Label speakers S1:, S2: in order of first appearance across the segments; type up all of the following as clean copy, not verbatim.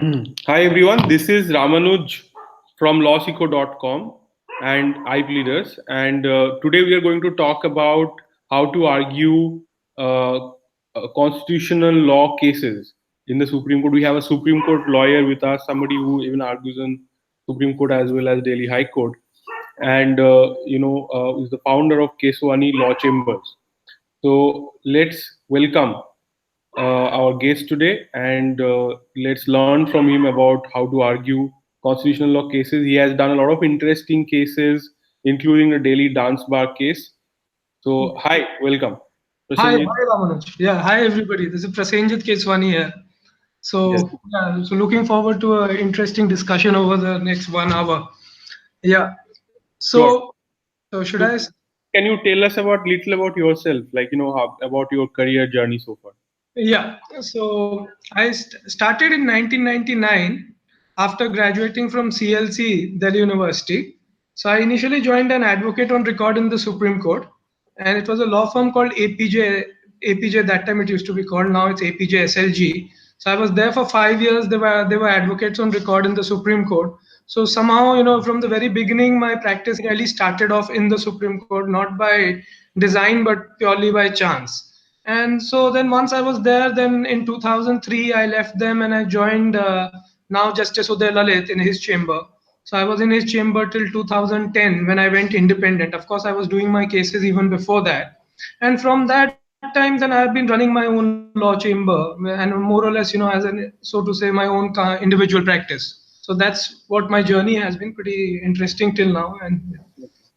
S1: Hi everyone, this is Ramanuj from LawSikho.com and iPleaders, and today we are going to talk about how to argue constitutional law cases in the Supreme Court. We have a Supreme Court lawyer with us, somebody who even argues in Supreme Court as well as Delhi High Court, and is the founder of Keswani Law Chambers. So let's welcome our guest today, and let's learn from him about how to argue constitutional law cases. He has done a lot of interesting cases, including the Delhi Dance Bar case. So, hi, welcome, Prasenjit.
S2: Hi, Ramanuj. Yeah, hi everybody. This is Prasenjit Keswani here.
S1: Yes,
S2: So looking forward to an interesting discussion over the next 1 hour. Yeah.
S1: sure.
S2: So, so should
S1: So,
S2: I?
S1: can you tell us about little about yourself, like about your career journey so far?
S2: Yeah. So I started in 1999 after graduating from CLC, Delhi University. So I initially joined an advocate on record in the Supreme Court, and it was a law firm called APJ. APJ that time it used to be called. Now it's APJ SLG. So I was there for 5 years. They were advocates on record in the Supreme Court. So somehow, from the very beginning, my practice really started off in the Supreme Court, not by design but purely by chance. And so then once I was there, then in 2003 I left them and I joined now Justice Uday Lalit in his chamber. So I was in his chamber till 2010 when I went independent. Of course, I was doing my cases even before that. And from that time, then I've been running my own law chamber and more or less, as an, so to say, my own individual practice. So that's what my journey has been pretty interesting till now.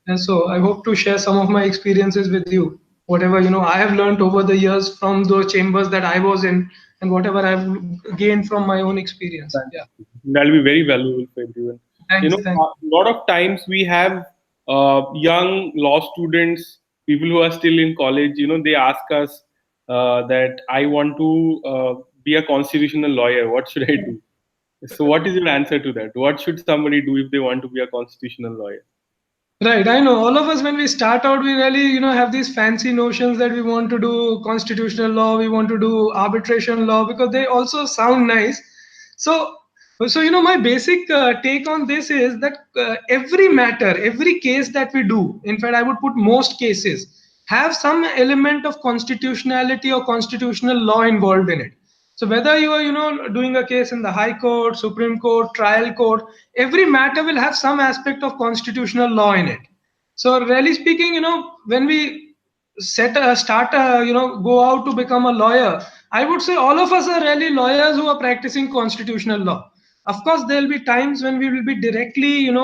S2: And so I hope to share some of my experiences with you. Whatever I have learned over the years from those chambers that I was in, and whatever I've gained from my own experience. Yeah.
S1: Fantastic. That'll be very valuable for everyone.
S2: Thanks. Thanks.
S1: A lot of times we have young law students, people who are still in college. They ask us that I want to be a constitutional lawyer. What should I do? So, what is your answer to that? What should somebody do if they want to be a constitutional lawyer?
S2: Right, I know. All of us, when we start out, we really, have these fancy notions that we want to do constitutional law, we want to do arbitration law because they also sound nice. So, my basic take on this is that every matter, every case that we do, in fact, I would put most cases, have some element of constitutionality or constitutional law involved in it. So whether you are, doing a case in the High Court, Supreme Court, trial court, every matter will have some aspect of constitutional law in it. So really speaking, when we go out to become a lawyer, I would say all of us are really lawyers who are practicing constitutional law. Of course, there will be times when we will be directly,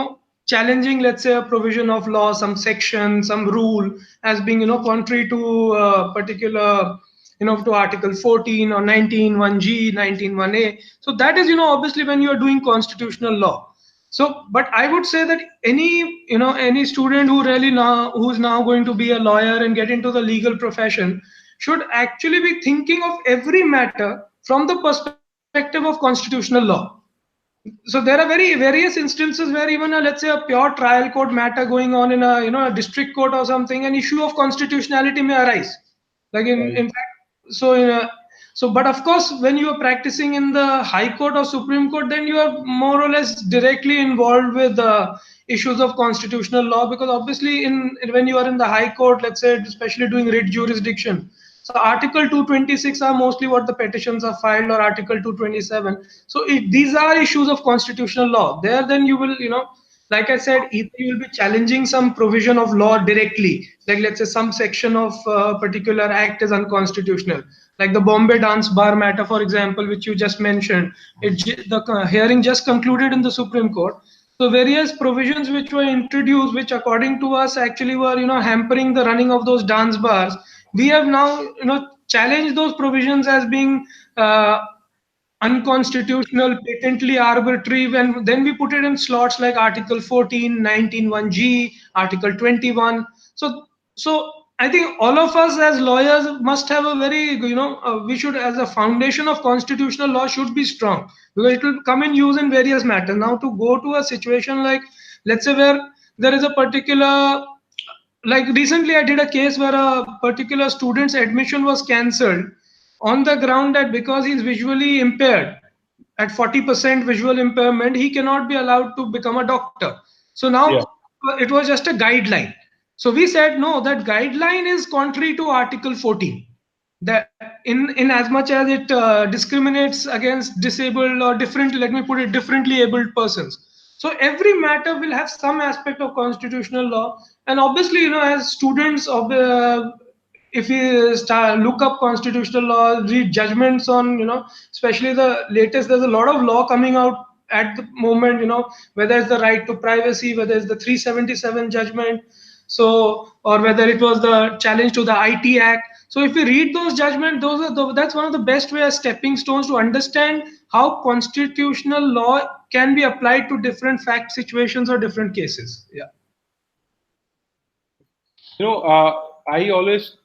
S2: challenging, let's say, a provision of law, some section, some rule, as being, contrary to a particular, to Article 14 or 19, 1G, 19, 1A. So that is, obviously when you are doing constitutional law. So, but I would say that any student who's now going to be a lawyer and get into the legal profession should actually be thinking of every matter from the perspective of constitutional law. So there are very various instances where even let's say a pure trial court matter going on in a district court or something, an issue of constitutionality may arise. Like
S1: Right.
S2: in fact, so in a, so but of course when you are practicing in the High Court or Supreme Court, then you are more or less directly involved with issues of constitutional law, because obviously when you are in the High Court, let's say especially doing writ jurisdiction, so Article 226 are mostly what the petitions are filed, or Article 227. So these are issues of constitutional law. There, then you will, like I said, either you will be challenging some provision of law directly, like let's say some section of a particular act is unconstitutional, like the Bombay Dance Bar matter, for example, which you just mentioned. The hearing just concluded in the Supreme Court. So various provisions which were introduced, which according to us actually were, hampering the running of those dance bars, we have now, challenged those provisions as being unconstitutional, patently arbitrary. When then we put it in slots like Article 14, 19, 1G, Article 21. So I think all of us as lawyers must have a very, we should, as a foundation of constitutional law, should be strong, because it will come in use in various matters. Now to go to a situation like, let's say, where there is a particular, like recently I did a case where a particular student's admission was cancelled on the ground that because he's visually impaired, at 40% visual impairment, he cannot be allowed to become a doctor. So now
S1: Yeah.
S2: it was just a guideline. So we said no, that guideline is contrary to Article 14. That in as much as it discriminates against disabled or different, let me put it, differently abled persons. So every matter will have some aspect of constitutional law, and obviously, as students of if we start look up constitutional law, read judgments on, especially the latest, there's a lot of law coming out at the moment, whether it's the right to privacy, whether it's the 377 judgment, so, or whether it was the challenge to the IT Act. So if we read those judgments, that's one of the best way as stepping stones to understand how constitutional law can be applied to different fact situations or different cases. Yeah.
S1: I always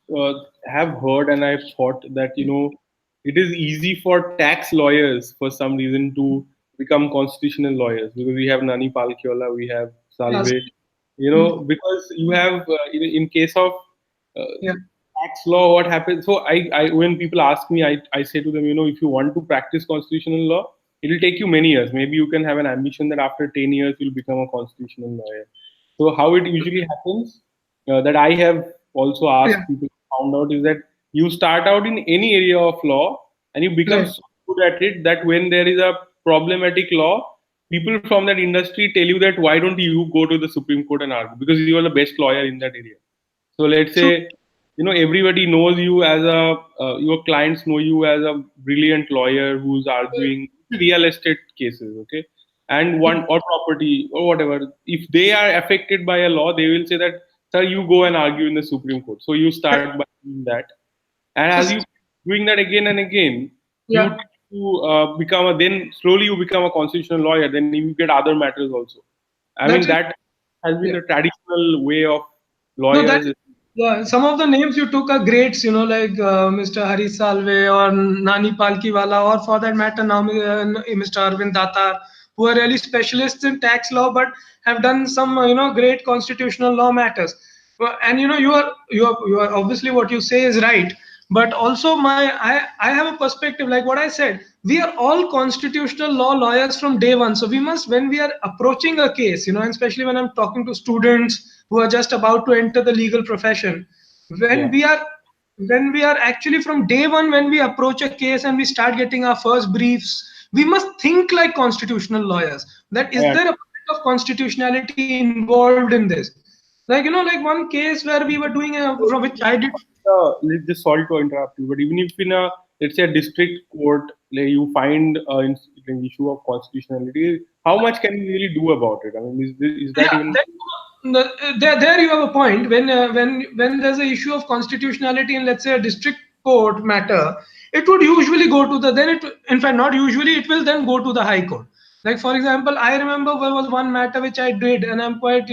S1: have heard and I've thought that, it is easy for tax lawyers for some reason to become constitutional lawyers because we have Nani Palkiola, we have
S2: Yes.
S1: Salve,
S2: Mm.
S1: because you have, in case of uh,
S2: Yeah.
S1: tax law, what happens? So when people ask me, I say to them, if you want to practice constitutional law, it will take you many years. Maybe you can have an ambition that after 10 years you'll become a constitutional lawyer. So how it usually happens, that I have also
S2: Yeah.
S1: asked people, found out, is that you start out in any area of law and you become
S2: Right.
S1: so good at it that when there is a problematic law, people from that industry tell you that why don't you go to the Supreme Court and argue because you are the best lawyer in that area. So let's
S2: True.
S1: say, everybody knows you as a, your clients know you as a brilliant lawyer who's arguing real estate cases, okay, and one or property or whatever. If they are affected by a law, they will say that, sir, you go and argue in the Supreme Court. So you start by doing that, and
S2: So
S1: as you doing that again and again, you
S2: yeah,
S1: become a, then slowly you become a constitutional lawyer. Then you get other matters also. I mean
S2: that is,
S1: that has been
S2: yeah.
S1: the traditional way of
S2: No, that,
S1: lawyers.
S2: yeah, some of the names you took are greats, like Mr. Hari Salve or Nani Palkiwala, or for that matter, now Mr. Arvind Datar, who are really specialists in tax law but have done some, great constitutional law matters. And you are obviously what you say is right, but also I have a perspective like what I said. We are all constitutional law lawyers from day one, so we must, when we are approaching a case, and especially when I'm talking to students who are just about to enter the legal profession, when
S1: Yeah,
S2: we are when we are actually from day one, when we approach a case and we start getting our first briefs, we must think like constitutional lawyers, that is
S1: I
S2: there a bit of constitutionality involved in this, like like one case where we were doing from which I did.
S1: let's just sorry to interrupt you, but even if in a, let's say, a district court, like you find an issue of constitutionality, how much can you really do about it? I mean, is that
S2: Yeah,
S1: even?
S2: there you have a point. When there's an issue of constitutionality in, let's say, a district court matter, it would usually go to the, then it, in fact, not usually, it will then go to the high court. Like for example, I remember there was one matter which I did, and I'm quite,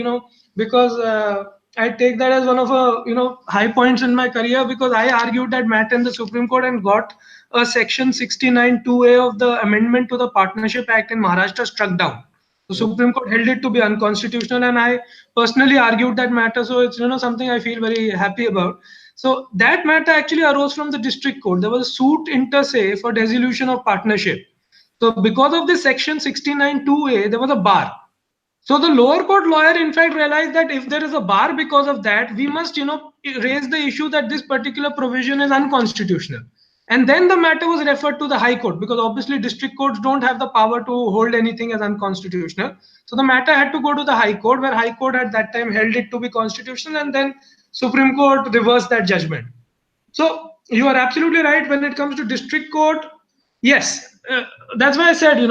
S2: because I take that as one of a, high points in my career, because I argued that matter in the Supreme Court and got a section 69 2A of the amendment to the Partnership Act in Maharashtra struck down. The Supreme Court held it to be unconstitutional, and I personally argued that matter. So it's, something I feel very happy about. So that matter actually arose from the district court. There was a suit inter se for dissolution of partnership. So because of this section 69 2A, there was a bar. So the lower court lawyer, in fact, realized that if there is a bar because of that, we must, raise the issue that this particular provision is unconstitutional. And then the matter was referred to the High Court, because obviously district courts don't have the power to hold anything as unconstitutional. So the matter had to go to the High Court, where High Court at that time held it to be constitutional, and then Supreme Court reversed that judgment. So you are absolutely right when it comes to district court. Yes, that's why I said,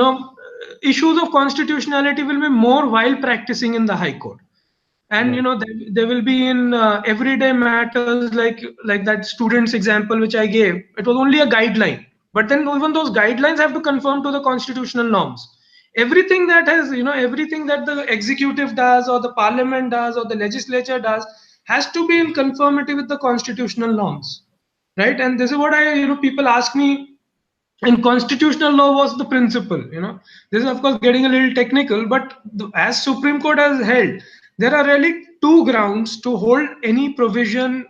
S2: issues of constitutionality will be more while practicing in the High Court, and
S1: Right.
S2: they will be in everyday matters, like that students example which I gave. It was only a guideline, but then even those guidelines have to conform to the constitutional norms. Everything that has, everything that the executive does, or the parliament does, or the legislature does, has to be in conformity with the constitutional norms, right? And this is what I, people ask me, in constitutional law was the principle. This is of course getting a little technical, but as Supreme Court has held, there are really two grounds to hold any provision,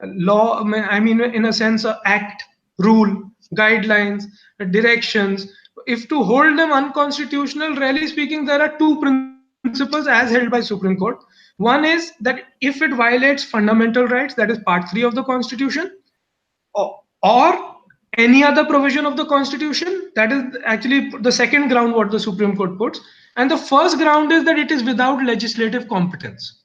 S2: law, I mean, in a sense, act, rule, guidelines, directions, if to hold them unconstitutional, really speaking, there are two principles as held by Supreme Court. One is that if it violates fundamental rights, that is part 3 of the Constitution, or any other provision of the Constitution, that is actually the second ground what the Supreme Court puts. And the first ground is that it is without legislative competence.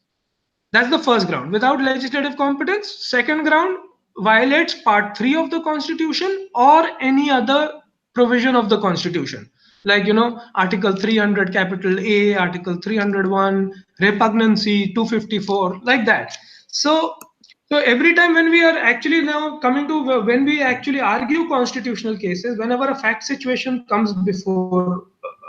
S2: That's the first ground, without legislative competence. Second ground, violates part 3 of the Constitution or any other provision of the Constitution, like Article 300 capital A, Article 301, repugnancy, 254, like that. So every time when we are actually now coming to when we actually argue constitutional cases, whenever a fact situation comes before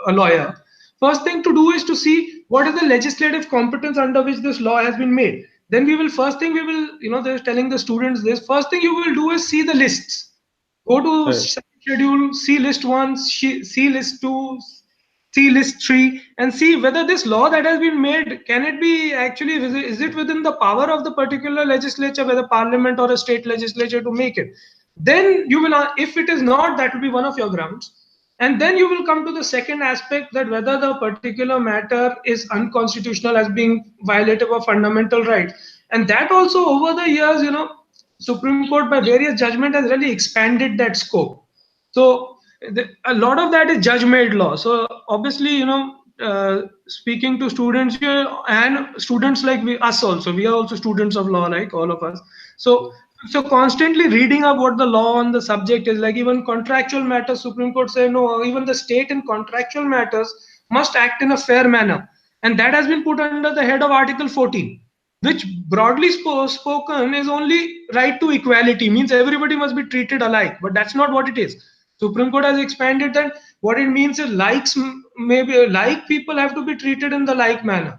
S2: a lawyer, first thing to do is to see what is the legislative competence under which this law has been made. Then we will, first thing we will, they're telling the students this, first thing you will do is see the lists. Go to
S1: Right.
S2: schedule, see list 1, see list 2, see list 3, and see whether this law that has been made, can it be actually, is it within the power of the particular legislature, whether parliament or a state legislature, to make it. Then you will, if it is not, that will be one of your grounds. And then you will come to the second aspect, that whether the particular matter is unconstitutional as being violative of fundamental rights. And that also over the years, Supreme Court by various judgment has really expanded that scope. So a lot of that is judge made law. So obviously, speaking to students here, and students like us also, we are also students of law, like all of us. So constantly reading up what the law on the subject is, like even contractual matters, Supreme Court say no, even the state in contractual matters must act in a fair manner. And that has been put under the head of Article 14, which broadly spoken is only right to equality, means everybody must be treated alike, but that's not what it is. Supreme Court has expanded that. What it means is maybe like people have to be treated in the like manner.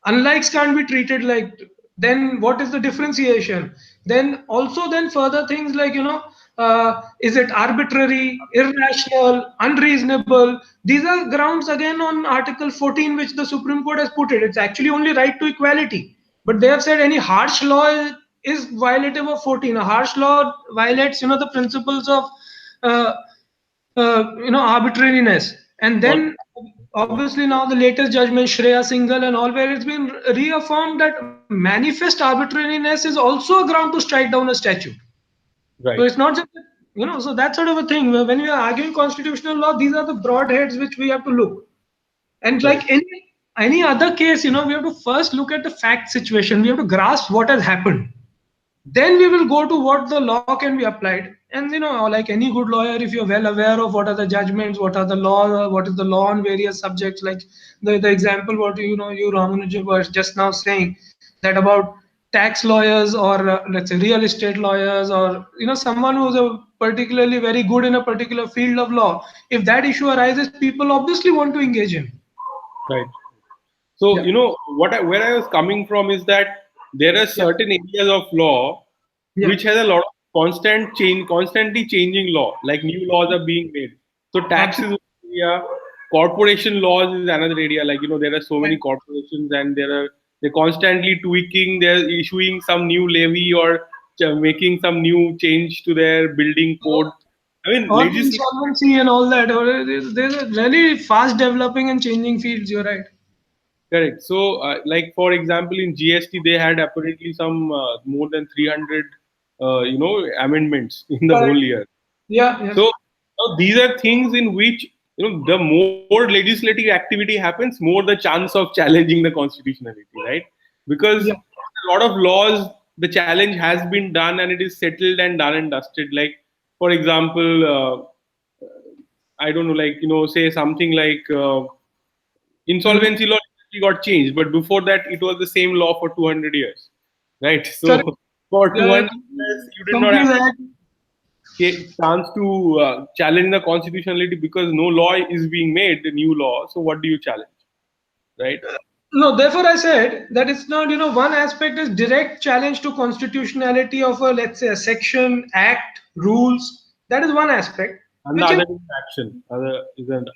S2: Unlikes can't be treated like. Then what is the differentiation? Then also then further things like is it arbitrary, irrational, unreasonable? These are grounds again on Article 14, which the Supreme Court has put it. It's actually only right to equality, but they have said any harsh law is violative of 14. A harsh law violates the principles of uh, arbitrariness. And
S1: What?
S2: then obviously now the latest judgment, Shreya Singhal and all, where it's been reaffirmed that manifest arbitrariness is also a ground to strike down a statute. So
S1: Right.
S2: it's not just so that sort of a thing. When we are arguing constitutional law, these are the broad heads which we have to look. And
S1: Correct.
S2: like any other case, we have to first look at the fact situation. We have to grasp what has happened. Then we will go to what the law can be applied. And like any good lawyer, if you're well aware of what are the judgments, what are the law, what is the law on various subjects, like the example what you Ramanujan was just now saying, that about tax lawyers or let's say real estate lawyers, or someone who's a particularly very good in a particular field of law, if that issue arises, people obviously want to engage in.
S1: Right. So,
S2: Yeah.
S1: where I was coming from is that there are
S2: Yeah.
S1: certain areas of law
S2: Yeah.
S1: which has a lot of constantly changing law, like new laws are being made. So tax is
S2: Absolutely.
S1: one area, corporation laws is another area. Like, there are so many corporations and they're constantly tweaking, they're issuing some new levy or making some new change to their building code. I mean,
S2: Or
S1: legislation.
S2: insolvency and all that. Or there's a really fast developing and changing fields. You're right.
S1: Correct. So, like for example, in GST, they had apparently some more than 300, amendments in the whole
S2: Correct.
S1: year.
S2: Yeah. Yeah.
S1: So these are things in which the more legislative activity happens, more the chance of challenging the constitutionality, right? Because
S2: Yeah.
S1: a lot of laws, the challenge has been done and it is settled and done and dusted. Like, for example, I don't know, like say something like
S2: Mhm.
S1: insolvency law got changed, but before that, it was the same law for 200 years, right?
S2: Correct.
S1: So for
S2: Yeah. Yeah.
S1: 200 years, you did not have
S2: Completely right.
S1: chance to challenge the constitutionality because no law is being made, the new law. So what do you challenge, right?
S2: No, therefore I said that it's not, one aspect is direct challenge to constitutionality of a, let's say, a section, act, rules. That is one aspect,
S1: And the
S2: which in
S1: other is action. Other isn't.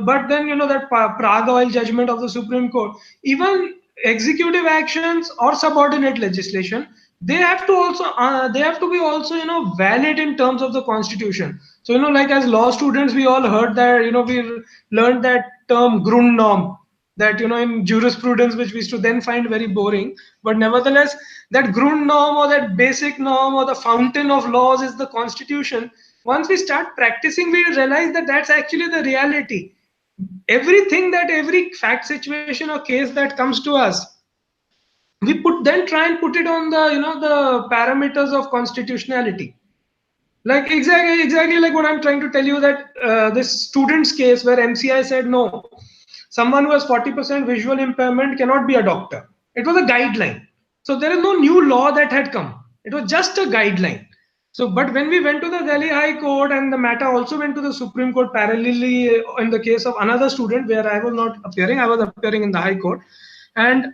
S2: but then that Prague oil judgment of the Supreme Court, even executive actions or subordinate legislation, they have to also they have to be also, valid in terms of the constitution. So, like as law students, we all heard that, we learned that term grundnorm, that, in jurisprudence, which we used to then find very boring. But nevertheless, that grundnorm, or that basic norm, or the fountain of laws is the constitution. Once we start practicing, we realize that that's actually the reality. Everything, that every fact, situation, or case that comes to us, we put then try and put it on the, the parameters of constitutionality. Like exactly like what I'm trying to tell you, that this student's case where MCI said no, someone who has 40% visual impairment cannot be a doctor. It was a guideline. So there is no new law that had come. It was just a guideline. So, but when we went to the Delhi High Court, and the matter also went to the Supreme Court parallelly, in the case of another student where I was not appearing, I was appearing in the High Court. And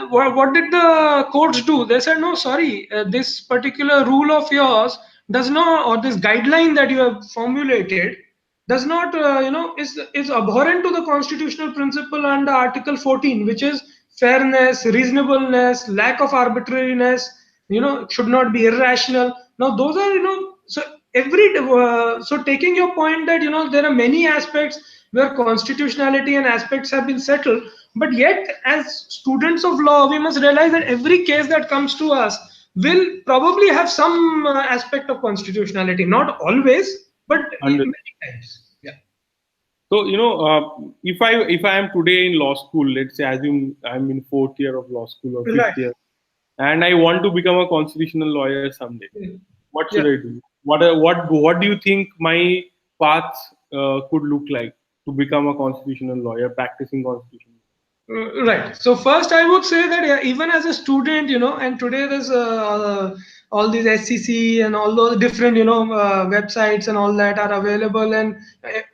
S2: what did the courts do? They said, no, sorry, this particular rule of yours does not, or this guideline that you have formulated does not, is abhorrent to the constitutional principle under Article 14, which is fairness, reasonableness, lack of arbitrariness. Should not be irrational. Now, those are, so so taking your point that, there are many aspects where constitutionality and aspects have been settled, but yet as students of law, we must realize that every case that comes to us will probably have some aspect of constitutionality. Not always, but
S1: Under.
S2: many times. Yeah.
S1: So if I am today in law school, let's say assume I'm in fourth year of law school or fifth
S2: Right.
S1: year, and I want to become a constitutional lawyer someday, what should
S2: Yeah.
S1: I do? What do you think my path could look like to become a constitutional lawyer, practicing constitution?
S2: Right. So first, I would say that, yeah, even as a student, and today there's all these SCC and all those different, websites and all that are available, and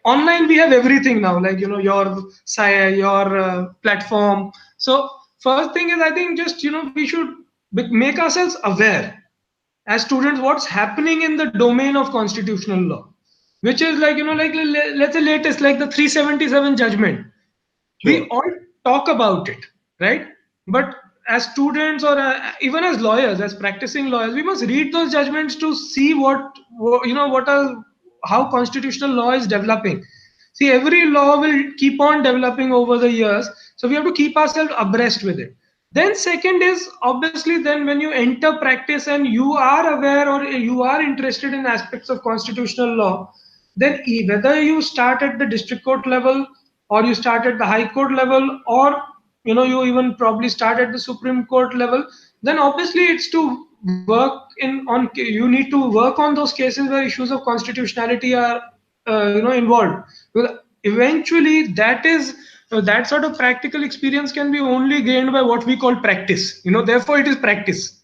S2: online we have everything now, like, your site, your platform. So first thing is, I think, just, we should make ourselves aware as students what's happening in the domain of constitutional law, which is like, like, let's say latest, like the 377 judgment. We
S1: Sure.
S2: all talk about it, right? But as students, or even as lawyers, as practicing lawyers, we must read those judgments to see what are, how constitutional law is developing. See, every law will keep on developing over the years, so we have to keep ourselves abreast with it. Then second is, obviously, then when you enter practice and you are aware, or you are interested in aspects of constitutional law, then whether you start at the district court level, or you start at the high court level, or, you even probably start at the Supreme Court level, then obviously it's to work you need to work on those cases where issues of constitutionality are involved. Well, eventually that sort of practical experience can be only gained by what we call practice. Therefore it is practice.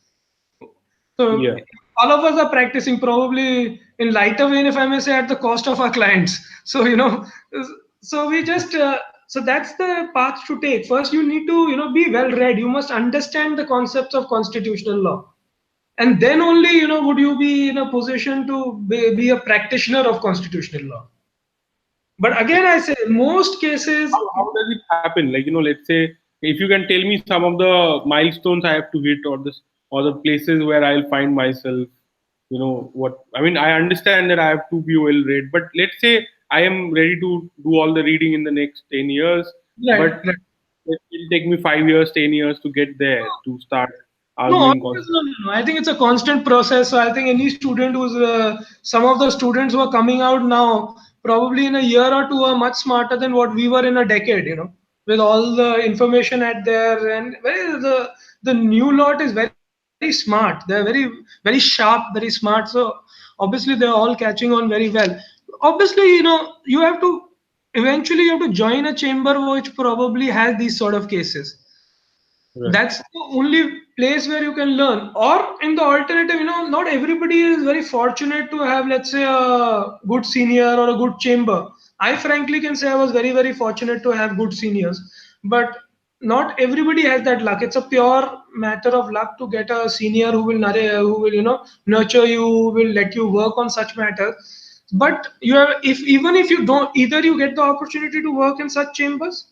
S2: So
S1: Yeah.
S2: all of us are practicing, probably in lighter vein, if I may say, at the cost of our clients. So, so we just so that's the path to take. First, you need to, be well read. You must understand the concepts of constitutional law, and then only, would you be in a position to be a practitioner of constitutional law. But again, I say most cases.
S1: How does it happen? Like, let's say if you can tell me some of the milestones I have to hit, or the places where I'll find myself. What I mean. I understand that I have to be well read, but let's say I am ready to do all the reading in the next 10 years,
S2: Right,
S1: but
S2: right.
S1: it will take me 5 years, 10 years to get there to start
S2: No,
S1: arguing
S2: always, no, no, no. I think it's a constant process. So I think any student some of the students who are coming out now, probably in a year or two, are much smarter than what we were in a decade, with all the information at there. And the new lot is very smart. They're very sharp, very smart. So obviously they're all catching on very well. Obviously, you have to, eventually you have to join a chamber which probably has these sort of cases.
S1: Right.
S2: That's the only place where you can learn. Or in the alternative, not everybody is very fortunate to have, let's say, a good senior or a good chamber. I frankly can say I was very, very fortunate to have good seniors, but not everybody has that luck. It's a pure matter of luck to get a senior who will nurture you, who will let you work on such matters. But you have, if even if you don't, either you get the opportunity to work in such chambers,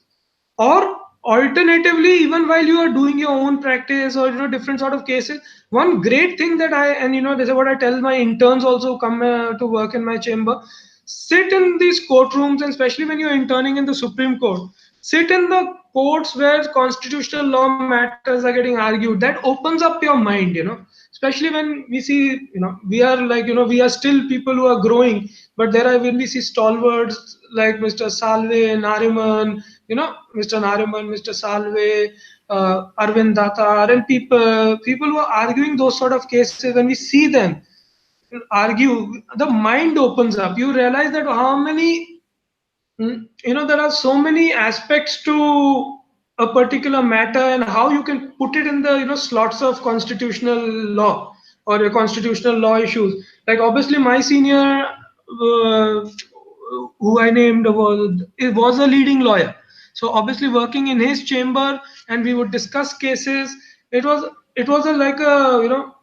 S2: or alternatively, even while you are doing your own practice or different sort of cases, one great thing that I, and this is what I tell my interns also who come to work in my chamber: sit in these courtrooms, and especially when you're interning in the Supreme Court, sit in the courts where constitutional law matters are getting argued. That opens up your mind, especially when we see, we are like, we are still people who are growing, but there are, when we see stalwarts like Mr. Salve, Nariman, Mr. Nariman, Mr. Salve, Arvind Datar, and people who are arguing those sort of cases, when we see them argue, the mind opens up. You realize that how many, there are so many aspects to a particular matter, and how you can put it in the slots of constitutional law or your constitutional law issues. Like obviously, my senior, who I named, was a leading lawyer. So obviously, working in his chamber, and we would discuss cases. It was a like a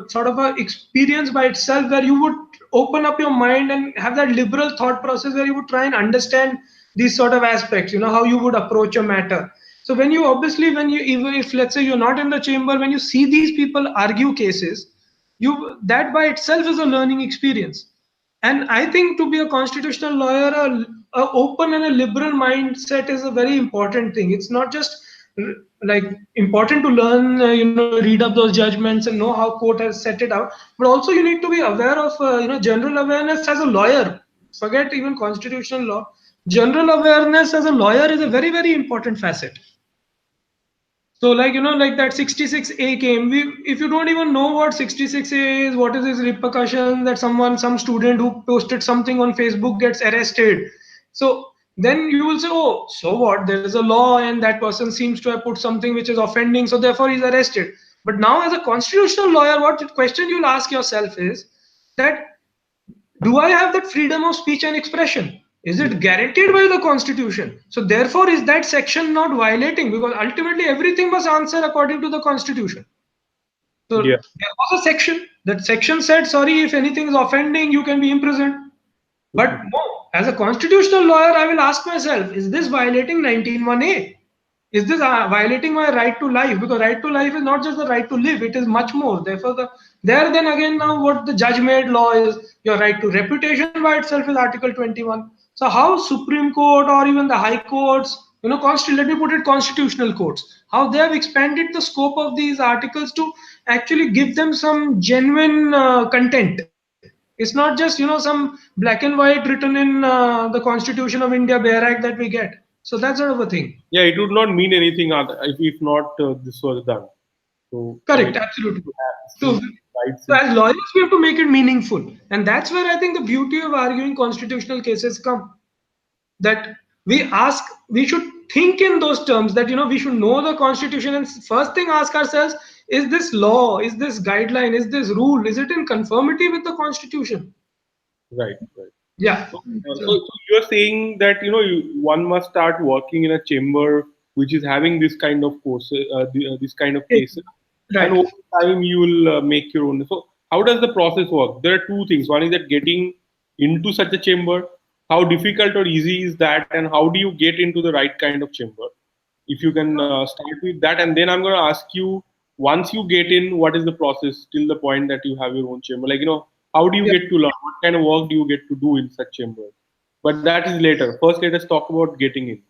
S2: sort of a experience by itself, where you would open up your mind and have that liberal thought process, where you would try and understand these sort of aspects, how you would approach a matter. So when you, obviously, when you, even if let's say you're not in the chamber, when you see these people argue cases, that by itself is a learning experience. And I think to be a constitutional lawyer, a open and a liberal mindset is a very important thing. It's not just like important to learn, read up those judgments and know how court has set it out, but also you need to be aware of, general awareness as a lawyer. Forget even constitutional law. General awareness as a lawyer is a very, very important facet. So like, like that 66A came. If you don't even know what 66A is, what is its repercussion, that some student who posted something on Facebook gets arrested. So then you will say, oh, so what? There is a law, and that person seems to have put something which is offending, so therefore he's arrested. But now, as a constitutional lawyer, what question you'll ask yourself is that, do I have that freedom of speech and expression? Is it guaranteed by the constitution? So therefore, is that section not violating? Because ultimately everything must answer according to the constitution. So
S1: Yeah.
S2: there was a section. That section said, sorry, if anything is offending, you can be imprisoned. But no, as a constitutional lawyer, I will ask myself, is this violating 191A? Is this violating my right to life? Because right to life is not just the right to live, it is much more. Therefore, there then again, now what the judge made law is, your right to reputation by itself is Article 21. So how Supreme Court or even the high courts, let me put it, constitutional courts, how they have expanded the scope of these articles to actually give them some genuine content. It's not just some black and white written in the Constitution of India Bare Act that we get. So that's sort of a thing.
S1: Yeah, it would not mean anything other if not this was done. So
S2: Correct, absolutely. So,
S1: rights.
S2: so as lawyers, we have to make it meaningful, and that's where I think the beauty of arguing constitutional cases come. That we should think in those terms. That we should know the constitution, and first thing ask ourselves: is this law, is this guideline, is this rule, is it in conformity with the constitution?
S1: Right, right.
S2: Yeah.
S1: So you're saying that one must start working in a chamber which is having this kind of courses, this kind of cases,
S2: Right.
S1: and over time you will make your own. So how does the process work? There are two things. One is that getting into such a chamber. How difficult or easy is that, and how do you get into the right kind of chamber? If you can start with that, and then I'm going to ask you, once you get in, what is the process till the point that you have your own chamber? Like, how do you get to learn? What kind of work do you get to do in such chambers? But that is later. First, let us talk about getting in.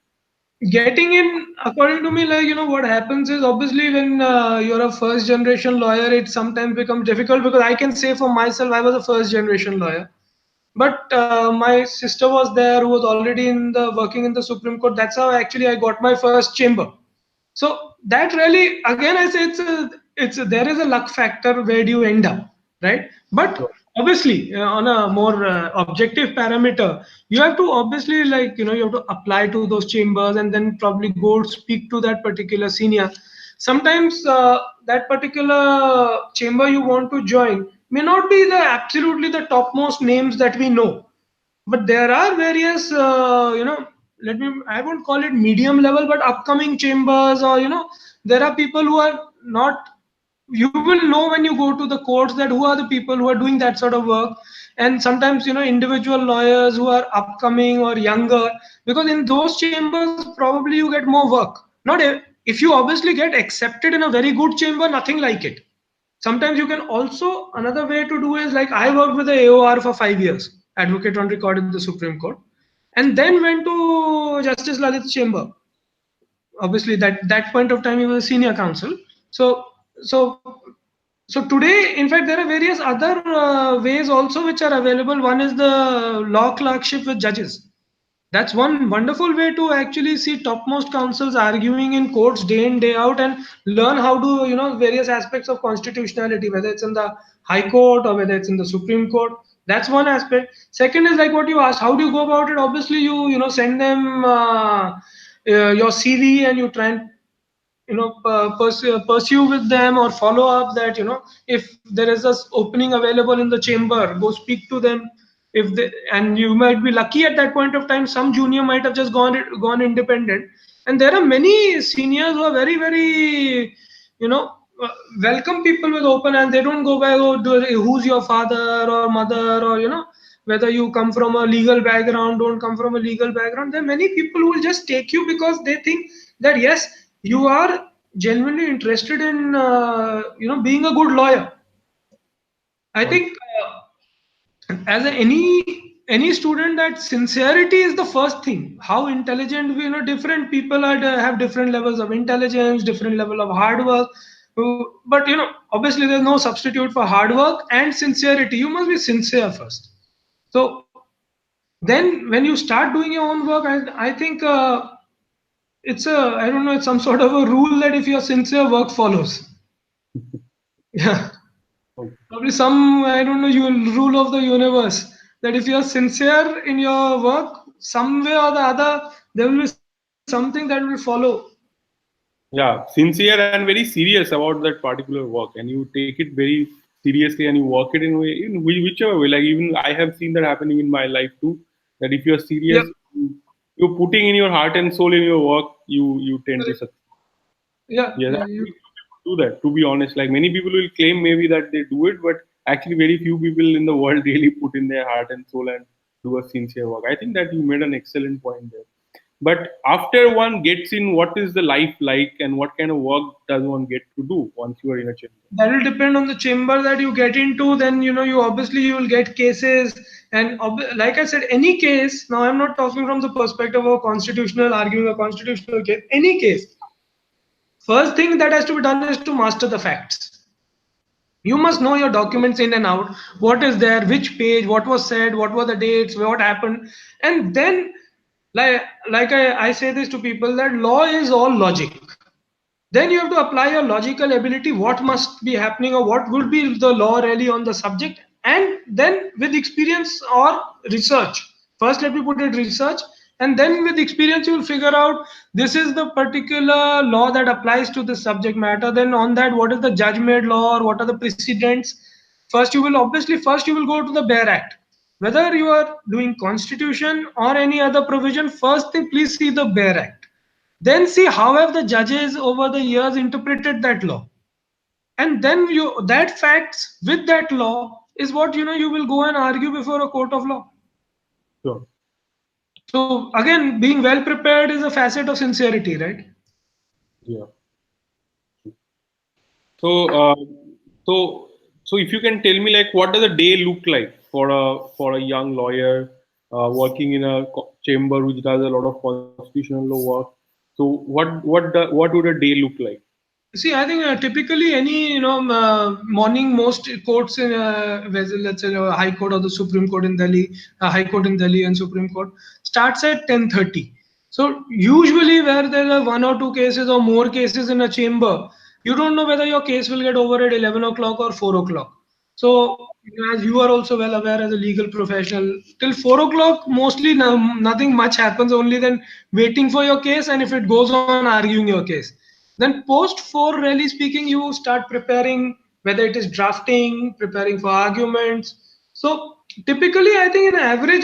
S2: Getting in, according to me, like what happens is, obviously when you're a first generation lawyer, it sometimes becomes difficult, because I can say for myself, I was a first generation lawyer. But my sister was there, who was already in the working in the Supreme Court. That's how actually I got my first chamber. So that really, again, I say there is a luck factor. Where do you end up, right? But obviously, on a more objective parameter, you have to obviously, like you have to apply to those chambers, and then probably go speak to that particular senior. Sometimes that particular chamber you want to join may not be the absolutely the topmost names that we know, but there are various I won't call it medium level, but upcoming chambers, or there are people who are not you will know when you go to the courts that who are the people who are doing that sort of work. And sometimes, individual lawyers who are upcoming or younger, because in those chambers probably you get more work. Not if you obviously get accepted in a very good chamber, nothing like it. Sometimes you can also, another way to do is, like, I worked with the AOR for 5 years, advocate on record in the Supreme Court, and then went to Justice Lalit's chamber. Obviously, that point of time he was a senior counsel. So so so today, in fact, there are various other ways also which are available. One is the law clerkship with judges. That's one wonderful way to actually see topmost counsels arguing in courts day in day out, and learn how to, various aspects of constitutionality, whether it's in the high court or whether it's in the Supreme Court. That's one aspect. Second is like what you asked, how do you go about it? Obviously, you send them your CV, and you try and pursue with them or follow up that, if there is a opening available in the chamber, go speak to them. If they, and you might be lucky at that point of time, some junior might have just gone independent. And there are many seniors who are very, very, you know uh, welcome people with open hands. They don't go by, oh, who's your father or mother, or whether you come from a legal background, don't come from a legal background. There are many people who will just take you because they think that, yes, you are genuinely interested in being a good lawyer. I
S1: Right.
S2: think, as any student, that sincerity is the first thing. How intelligent we, different people have different levels of intelligence, different level of hard work. But obviously there's no substitute for hard work and sincerity. You must be sincere first. So then when you start doing your own work, I think, it's a, I don't know, it's some sort of a rule that if you're sincere, work follows. Yeah.
S1: Okay.
S2: Probably some, I don't know, you rule of the universe, that if you're sincere in your work, some way or the other, there will be something that will follow.
S1: Yeah, sincere and very serious about that particular work, and you take it very seriously and you work it in way in whichever way. Like even I have seen that happening in my life too. That if you're
S2: Yeah.
S1: serious, you're putting in your heart and soul in your work, you tend to
S2: Correct.
S1: succeed.
S2: Yeah.
S1: Yes,
S2: Yeah.
S1: and very few people do that. To be honest, like many people will claim maybe that they do it, but actually very few people in the world really put in their heart and soul and do a sincere work. I think that you made an excellent point there. But after one gets in, what is the life like, and what kind of work does one get to do once you are in a chamber?
S2: That will depend on the chamber that you get into. Then, you obviously you will get cases. And like I said, any case. Now I'm not talking from the perspective of constitutional, arguing a constitutional case. Any case, first thing that has to be done is to master the facts. You must know your documents in and out. What is there, which page, what was said, what were the dates, what happened. And then, like I say this to people, that law is all logic. Then you have to apply your logical ability, what must be happening or what would be the law really on the subject. And then with experience or research, first let me put it research, and then with experience you will figure out this is the particular law that applies to this subject matter. Then on that, what is the judge made law or what are the precedents. First you will go to the bare act, whether you are doing constitution or any other provision. First thing, please see the bare act. Then see how have the judges over the years interpreted that law. And then you, that facts with that law is what, you will go and argue before a court of law.
S1: Sure.
S2: So again, being well prepared is a facet of sincerity, right?
S1: Yeah. So, so, so if you can tell me, like, what does a day look like for a young lawyer working in a chamber which does a lot of constitutional law work? So, what would a day look like?
S2: See, I think, typically any, morning, most courts in, let's say, High Court or the Supreme Court in Delhi, High Court in Delhi and Supreme Court starts at 10:30. So usually where there are one or two cases or more cases in a chamber, you don't know whether your case will get over at 11 o'clock or 4 o'clock. So, as you are also well aware as a legal professional, till 4 o'clock mostly nothing much happens. Only then waiting for your case, and if it goes on, arguing your case. Then post four, really speaking, you start preparing, whether it is drafting, preparing for arguments. So typically, I think an average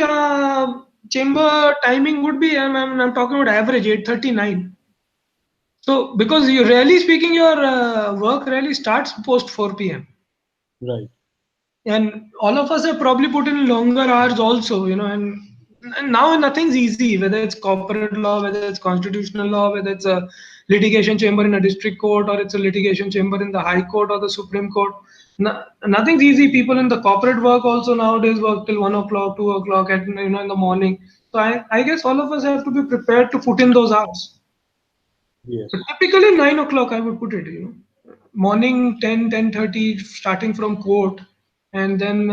S2: chamber timing would be, I'm talking about average 8:39. So because you rarely speaking, your work really starts post 4 p.m.
S1: Right.
S2: And all of us have probably put in longer hours also, and now nothing's easy, whether it's corporate law, whether it's constitutional law, whether it's a litigation chamber in a district court, or it's a litigation chamber in the high court or the supreme court. Nothing's easy. People in the corporate work also nowadays work till 1 o'clock, 2 o'clock at in the morning. So I guess all of us have to be prepared to put in those hours.
S1: Yes.
S2: Typically 9 o'clock I would put it, morning 10, 10:30, starting from court, and then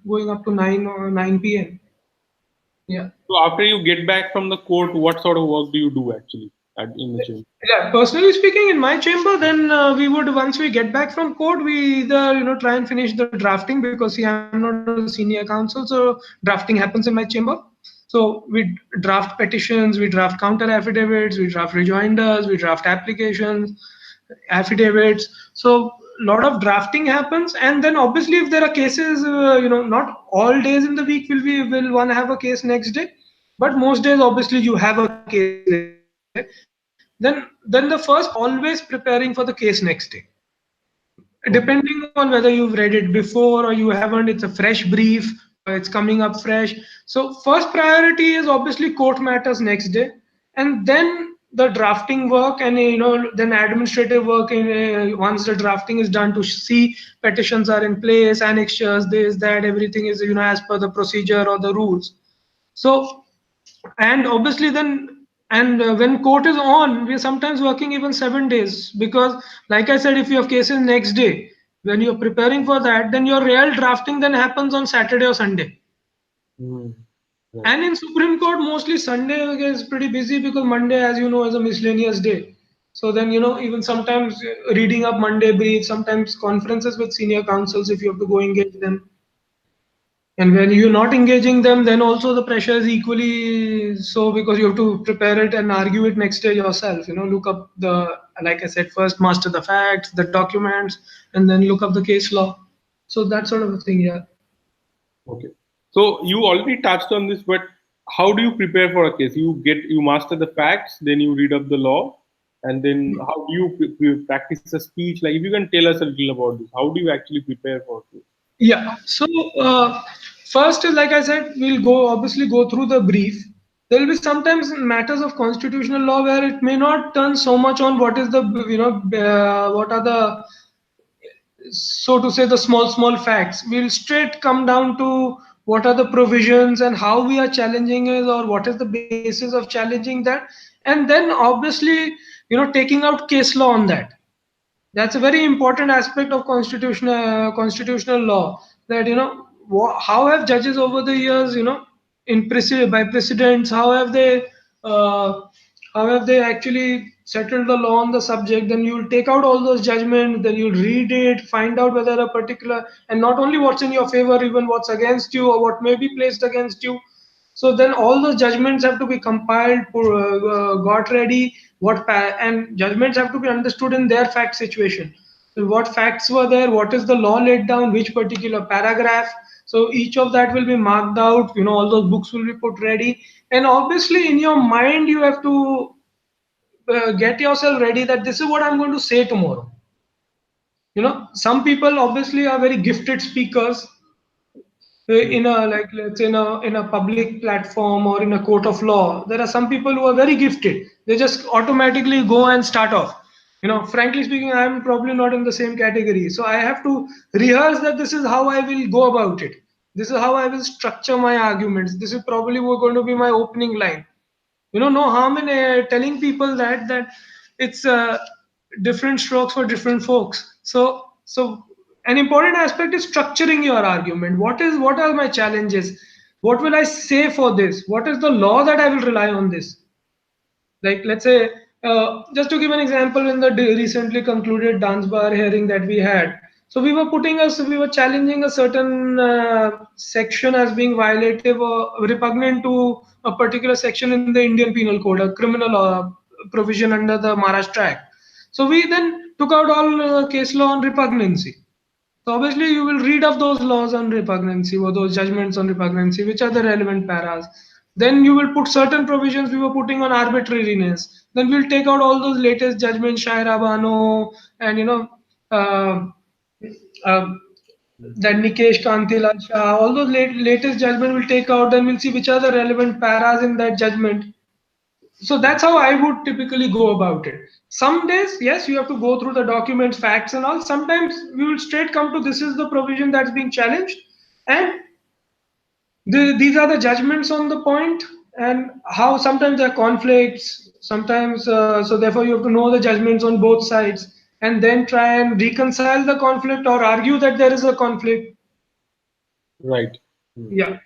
S2: going up to 9 p.m. Yeah.
S1: So after you get back from the court, what sort of work do you do actually in the gym?
S2: Yeah, personally speaking, in my chamber, then we would, once we get back from court, we either try and finish the drafting, because see, I'm not a senior counsel, so drafting happens in my chamber. So we draft petitions, we draft counter affidavits, we draft rejoinders, we draft applications, affidavits. So a lot of drafting happens, and then obviously if there are cases, not all days in the week will one have a case next day, but most days obviously you have a case next day. Then the first priority is always preparing for the case next day,
S1: Okay.
S2: depending on whether you've read it before or you haven't. It's a fresh brief, it's coming up fresh. So first priority is obviously court matters next day, and then the drafting work, and then administrative work once the drafting is done, to see petitions are in place, annexures, this, that, everything is as per the procedure or the rules. So, and obviously then, and when court is on, we are sometimes working even 7 days, because like I said, if you have cases next day, when you're preparing for that, then your real drafting then happens on Saturday or Sunday.
S1: Hmm. Right.
S2: And in Supreme Court, mostly Sunday is pretty busy, because Monday, as you know, is a miscellaneous day. So then, even sometimes reading up Monday briefs, sometimes conferences with senior counsels if you have to go engage them. And when you're not engaging them, then also the pressure is equally so, because you have to prepare it and argue it next day yourself. Look up like I said, first master the facts, the documents, and then look up the case law. So that sort of a thing, yeah.
S1: Okay. So you already touched on this, but how do you prepare for a case? You master the facts, then you read up the law, and then how do you practice a speech? Like, if you can tell us a little about this, how do you actually prepare for a case?
S2: Yeah. So first is, like I said, we'll go obviously go through the brief. There will be sometimes matters of constitutional law where it may not turn so much on what is the what are the, so to say, the small facts. We'll straight come down to what are the provisions and how we are challenging it, or what is the basis of challenging that, and then obviously taking out case law on that. That's a very important aspect of constitutional law, that how have judges over the years, in by precedents, uh, how have they actually settled the law on the subject. Then you'll take out all those judgments, then you'll read it, find out whether a particular, and not only what's in your favor, even what's against you or what may be placed against you. So then all those judgments have to be compiled, got ready, and judgments have to be understood in their fact situation. So what facts were there, what is the law laid down, which particular paragraph. So each of that will be marked out, all those books will be put ready. And obviously in your mind, you have to get yourself ready that this is what I'm going to say tomorrow. Some people obviously are very gifted speakers,
S1: Hmm.
S2: in a, like, let's say, in a public platform or in a court of law. There are some people who are very gifted, they just automatically go and start off. Frankly speaking, I'm probably not in the same category, so I have to rehearse that this is how I will go about it, this is how I will structure my arguments, this is probably going to be my opening line. No harm in telling people that it's different strokes for different folks. So an important aspect is structuring your argument. What are my challenges, what will I say for this, what is the law that I will rely on this. Like, let's say, just to give an example, in the recently concluded dance bar hearing that we had, so we were challenging a certain section as being violative or repugnant to a particular section in the Indian Penal Code, a criminal provision under the Maharashtra Act. So we then took out all case law on repugnancy. So obviously you will read of those laws on repugnancy or those judgments on repugnancy, which are the relevant paras. Then you will put certain provisions we were putting on arbitrariness. Then we'll take out all those latest judgments, Shaira Bano, and uh, uh, that Nikesh Kantilal Shah, all those latest judgment we'll take out. Then we'll see which are the relevant paras in that judgment. So that's how I would typically go about it. Some days, yes, you have to go through the documents, facts, and all. Sometimes we will straight come to this is the provision that's being challenged, and these are the judgments on the point, and how sometimes there are conflicts. Sometimes, so therefore, you have to know the judgments on both sides, and then try and reconcile the conflict or argue that there is a conflict.
S1: Right.
S2: Yeah.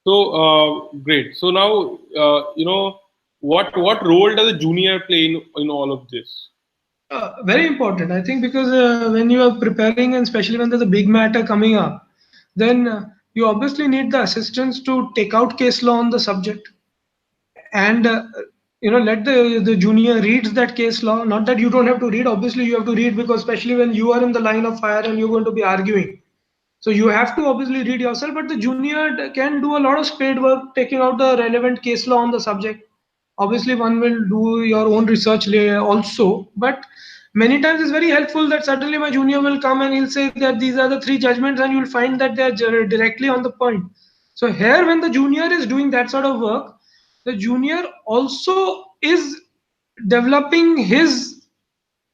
S1: So great. So now what role does a junior play in all of this?
S2: Very important, I think, because when you are preparing, and especially when there's a big matter coming up, then you obviously need the assistance to take out case law on the subject, and let the junior reads that case law. Not that you don't have to read. Obviously, you have to read, because especially when you are in the line of fire and you're going to be arguing, so you have to obviously read yourself. But the junior can do a lot of spade work, taking out the relevant case law on the subject. Obviously, one will do your own research also, but many times it's very helpful that suddenly my junior will come and he'll say that these are the three judgments, and you'll find that they're directly on the point. So here, when the junior is doing that sort of work, the junior also is developing his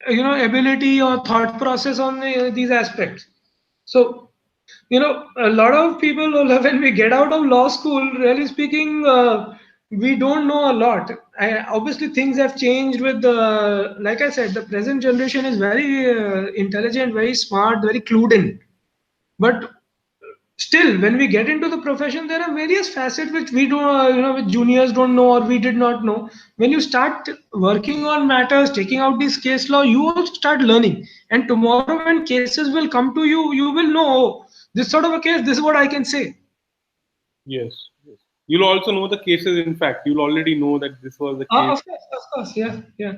S2: ability or thought process on these aspects. So a lot of people, when we get out of law school, really speaking, we don't know a lot. Obviously, things have changed with the, like I said, the present generation is very intelligent, very smart, very clued in. But still, when we get into the profession, there are various facets which we do, which juniors don't know or we did not know. When you start working on matters, taking out this case law, you also start learning. And tomorrow, when cases will come to you, you will know, oh, this sort of a case, this is what I can say.
S1: Yes. Yes. You'll also know the cases. In fact, you'll already know that this was the case.
S2: Of course, yeah, yeah.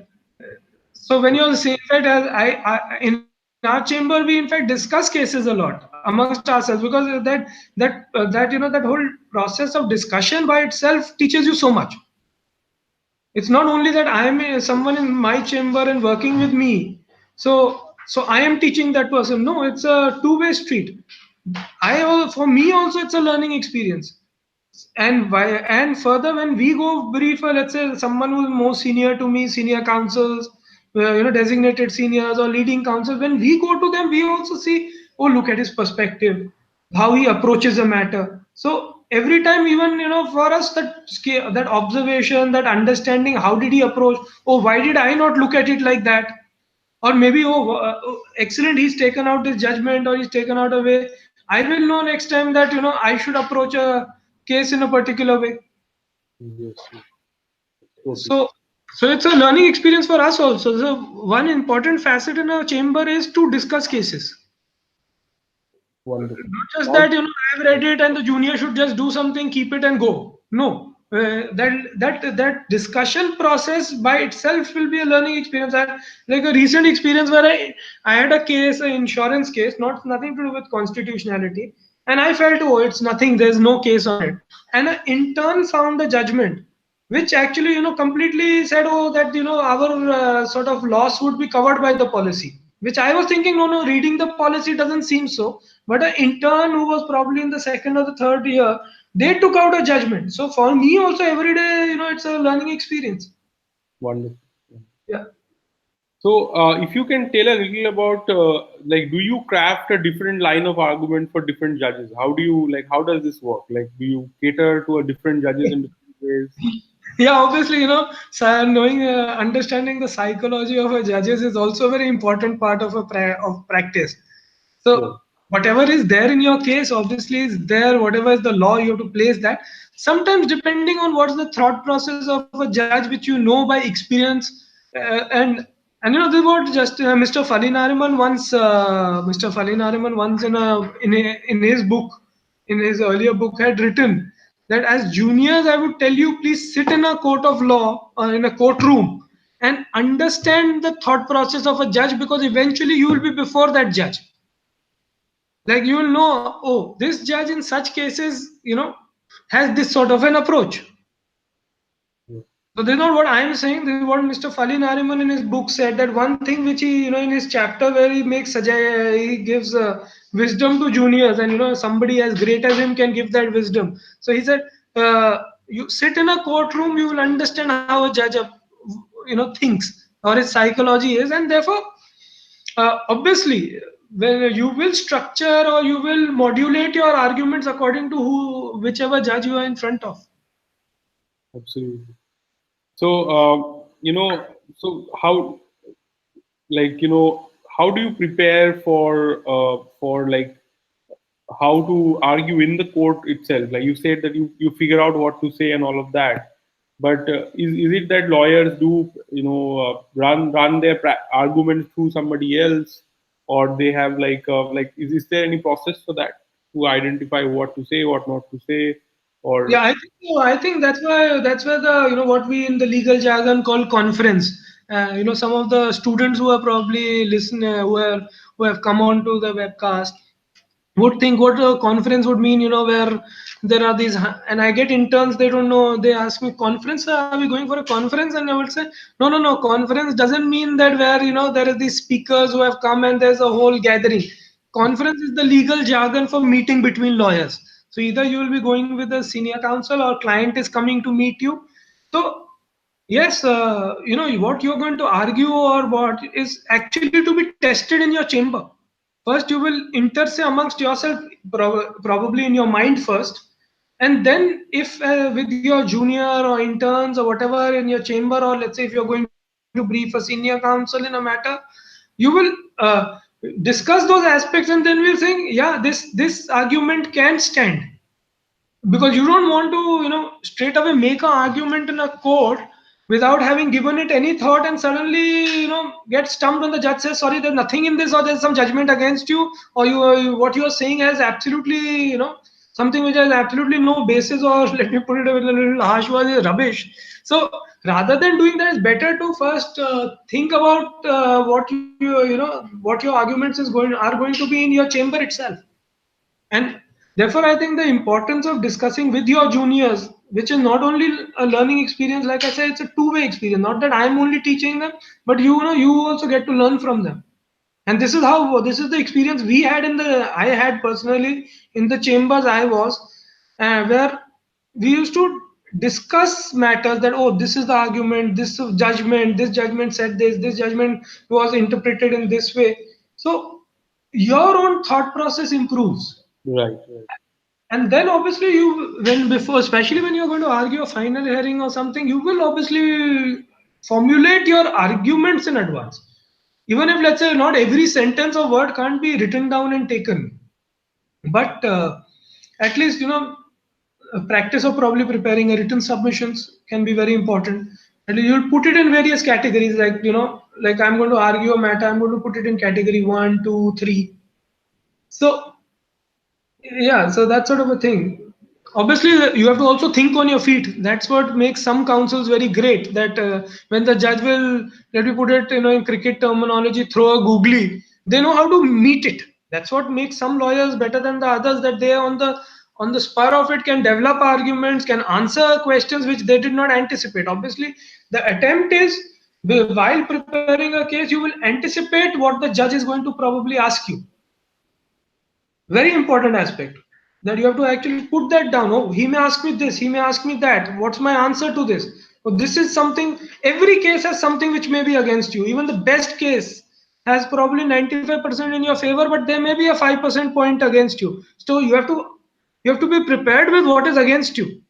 S2: So when you're saying that, as in our chamber, we in fact discuss cases a lot amongst ourselves, because that that whole process of discussion by itself teaches you so much. It's not only that I am someone in my chamber and working with me, so I am teaching that person. No, it's a two-way street. For me also, it's a learning experience. And further, when we go brief, let's say someone who is more senior to me, senior counsels, designated seniors or leading counsels, when we go to them, we also see, oh, look at his perspective, how he approaches a matter. So every time, even for us, that observation, that understanding, how did he approach, oh, why did I not look at it like that? Or maybe, oh, excellent, he's taken out his judgment, or he's taken out a way. I will know next time that I should approach a case in a particular way.
S1: Yes. Yes. Totally.
S2: So so it's a learning experience for us also. So one important facet in a chamber is to discuss cases.
S1: Wonderful.
S2: Not just
S1: All
S2: that I've read it and the junior should just do something, keep it and go. No, that discussion process by itself will be a learning experience. Like a recent experience where I had a case, an insurance case, nothing to do with constitutionality, and I felt, oh, it's nothing, there's no case on it, and an intern found a judgment which actually completely said, oh, that our sort of loss would be covered by the policy, which I was thinking, no, no, reading the policy doesn't seem so. But an intern who was probably in the second or the third year, they took out a judgment. So for me also, every day, it's a learning experience.
S1: wonderful.
S2: Yeah.
S1: So, if you can tell a little about, like, do you craft a different line of argument for different judges? How do you like? How does this work? Like, do you cater to a different judges in different ways?
S2: Yeah, obviously, knowing, understanding the psychology of a judges is also a very important part of of practice.
S1: Sure.
S2: So whatever is there in your case, obviously, is there. Whatever is the law, you have to place that. Sometimes, depending on what's the thought process of a judge, which you know by experience, and this is what just Mr. Fali Nariman once in his book, in his earlier book, had written that as juniors, I would tell you, please sit in a court of law or in a courtroom and understand the thought process of a judge, because eventually you will be before that judge. Like you will know, oh, this judge in such cases, has this sort of an approach.
S1: Yeah.
S2: So this is not what I am saying. This is what Mr. Fali Nariman in his book said, that one thing which he, in his chapter where he makes he gives wisdom to juniors, and somebody as great as him can give that wisdom. So he said, you sit in a courtroom, you will understand how a judge, thinks, or his psychology is, and therefore, obviously, when you will structure or you will modulate your arguments according to whichever judge you are in front of.
S1: Absolutely. So, so how, like, how do you prepare for like how to argue in the court itself? Like you said that you figure out what to say and all of that. But is it that lawyers do run their arguments through somebody else, or they have like is there any process for that to identify what to say, what not to say, or
S2: Yeah, I think so. I think that's where the what we in the legal jargon call conference. Some of the students who are probably who have come on to the webcast would think what a conference would mean, where there are these, and I get interns, they don't know, they ask me, conference, are we going for a conference? And I would say, no, no, no, conference doesn't mean that where, there are these speakers who have come and there's a whole gathering. Conference is the legal jargon for meeting between lawyers. So either you will be going with a senior counsel or client is coming to meet you. So yes, what you're going to argue or what is actually to be tested in your chamber. First, you will inter say amongst yourself, probably in your mind first, and then if with your junior or interns or whatever in your chamber, or let's say if you're going to brief a senior counsel in a matter, you will discuss those aspects, and then we'll think, yeah, this argument can stand, because you don't want to straight away make an argument in a court without having given it any thought, and suddenly get stumped when the judge says, sorry, there's nothing in this, or there's some judgment against you, or what you are saying has absolutely something which has absolutely no basis, or let me put it a little harsh word, is rubbish. So rather than doing that, it's better to first think about what what your arguments are going to be in your chamber itself. And therefore, I think the importance of discussing with your juniors, which is not only a learning experience, like I said, it's a two-way experience. Not that I'm only teaching them, but you also get to learn from them. And this is the experience we had I had personally in the chambers I was, where we used to discuss matters that, oh, this is the argument, this judgment said this judgment was interpreted in this way. So your own thought process improves,
S1: right, right,
S2: and then obviously when before, especially when you're going to argue a final hearing or something, you will obviously formulate your arguments in advance, even if, let's say, not every sentence or word can't be written down and taken, but at least practice of probably preparing a written submissions can be very important. And you'll put it in various categories, like like I'm going to argue a matter, I'm going to put it in category 1, 2, 3. So yeah, so that sort of a thing. Obviously, you have to also think on your feet. That's what makes some councils very great. That when the judge will, let me put it, in cricket terminology, throw a googly, they know how to meet it. That's what makes some lawyers better than the others. That they on the spur of it can develop arguments, can answer questions which they did not anticipate. Obviously, the attempt is, while preparing a case, you will anticipate what the judge is going to probably ask you. Very important aspect, that you have to actually put that down. Oh, he may ask me this, he may ask me that, what's my answer to this? So this is something, every case has something which may be against you. Even the best case has probably 95% in your favor, but there may be a 5% point against you. So you have to be prepared with what is against you.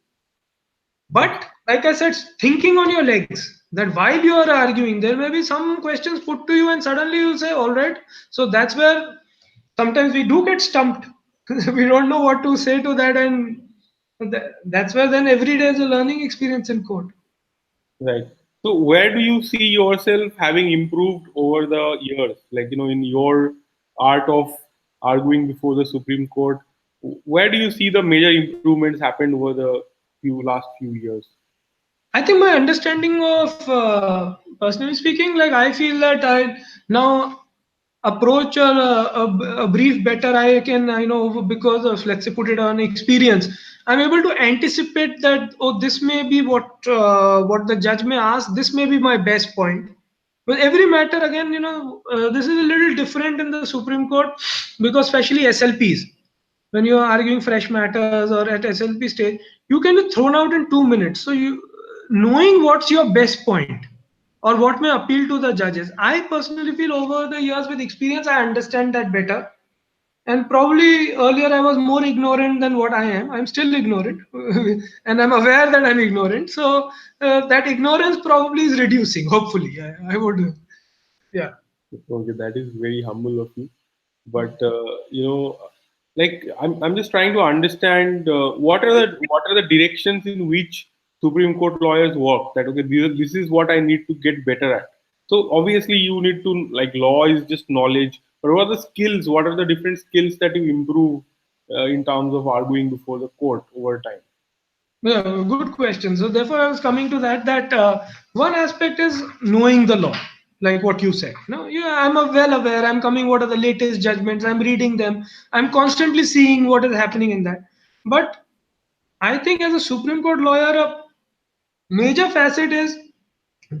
S2: But like I said, thinking on your legs, that while you are arguing, there may be some questions put to you, and suddenly you'll say, all right. So that's where sometimes we do get stumped. We don't know what to say to that, and that's where then every day is a learning experience in court.
S1: right. So where do you see yourself having improved over the years? Like, in your art of arguing before the Supreme Court, where do you see the major improvements happened over the last few years?
S2: I think my understanding of, personally speaking, like I feel that I now approach a brief better, I can, because of, let's say, put it on experience, I'm able to anticipate that, oh, this may be what the judge may ask, this may be my best point. But every matter, again, this is a little different in the Supreme Court, because especially SLPs, when you are arguing fresh matters or at SLP stage, you can be thrown out in 2 minutes. So you, knowing what's your best point or what may appeal to the judges, I personally feel over the years with experience, I understand that better. And probably earlier I was more ignorant than what I am. I'm still ignorant, and I'm aware that I'm ignorant. So that ignorance probably is reducing. Hopefully, I would. Yeah.
S1: Okay, that is very humble of you. But like I'm just trying to understand what are the directions in which Supreme Court lawyers work. That okay, this is what I need to get better at. So obviously you need to, like, law is just knowledge, but what are the skills? What are the different skills that you improve in terms of arguing before the court over time?
S2: Yeah, good question. So therefore, I was coming to that. That one aspect is knowing the law, like what you said. No, yeah, I'm well aware. I'm coming. What are the latest judgments? I'm reading them. I'm constantly seeing what is happening in that. But I think as a Supreme Court lawyer, a major facet is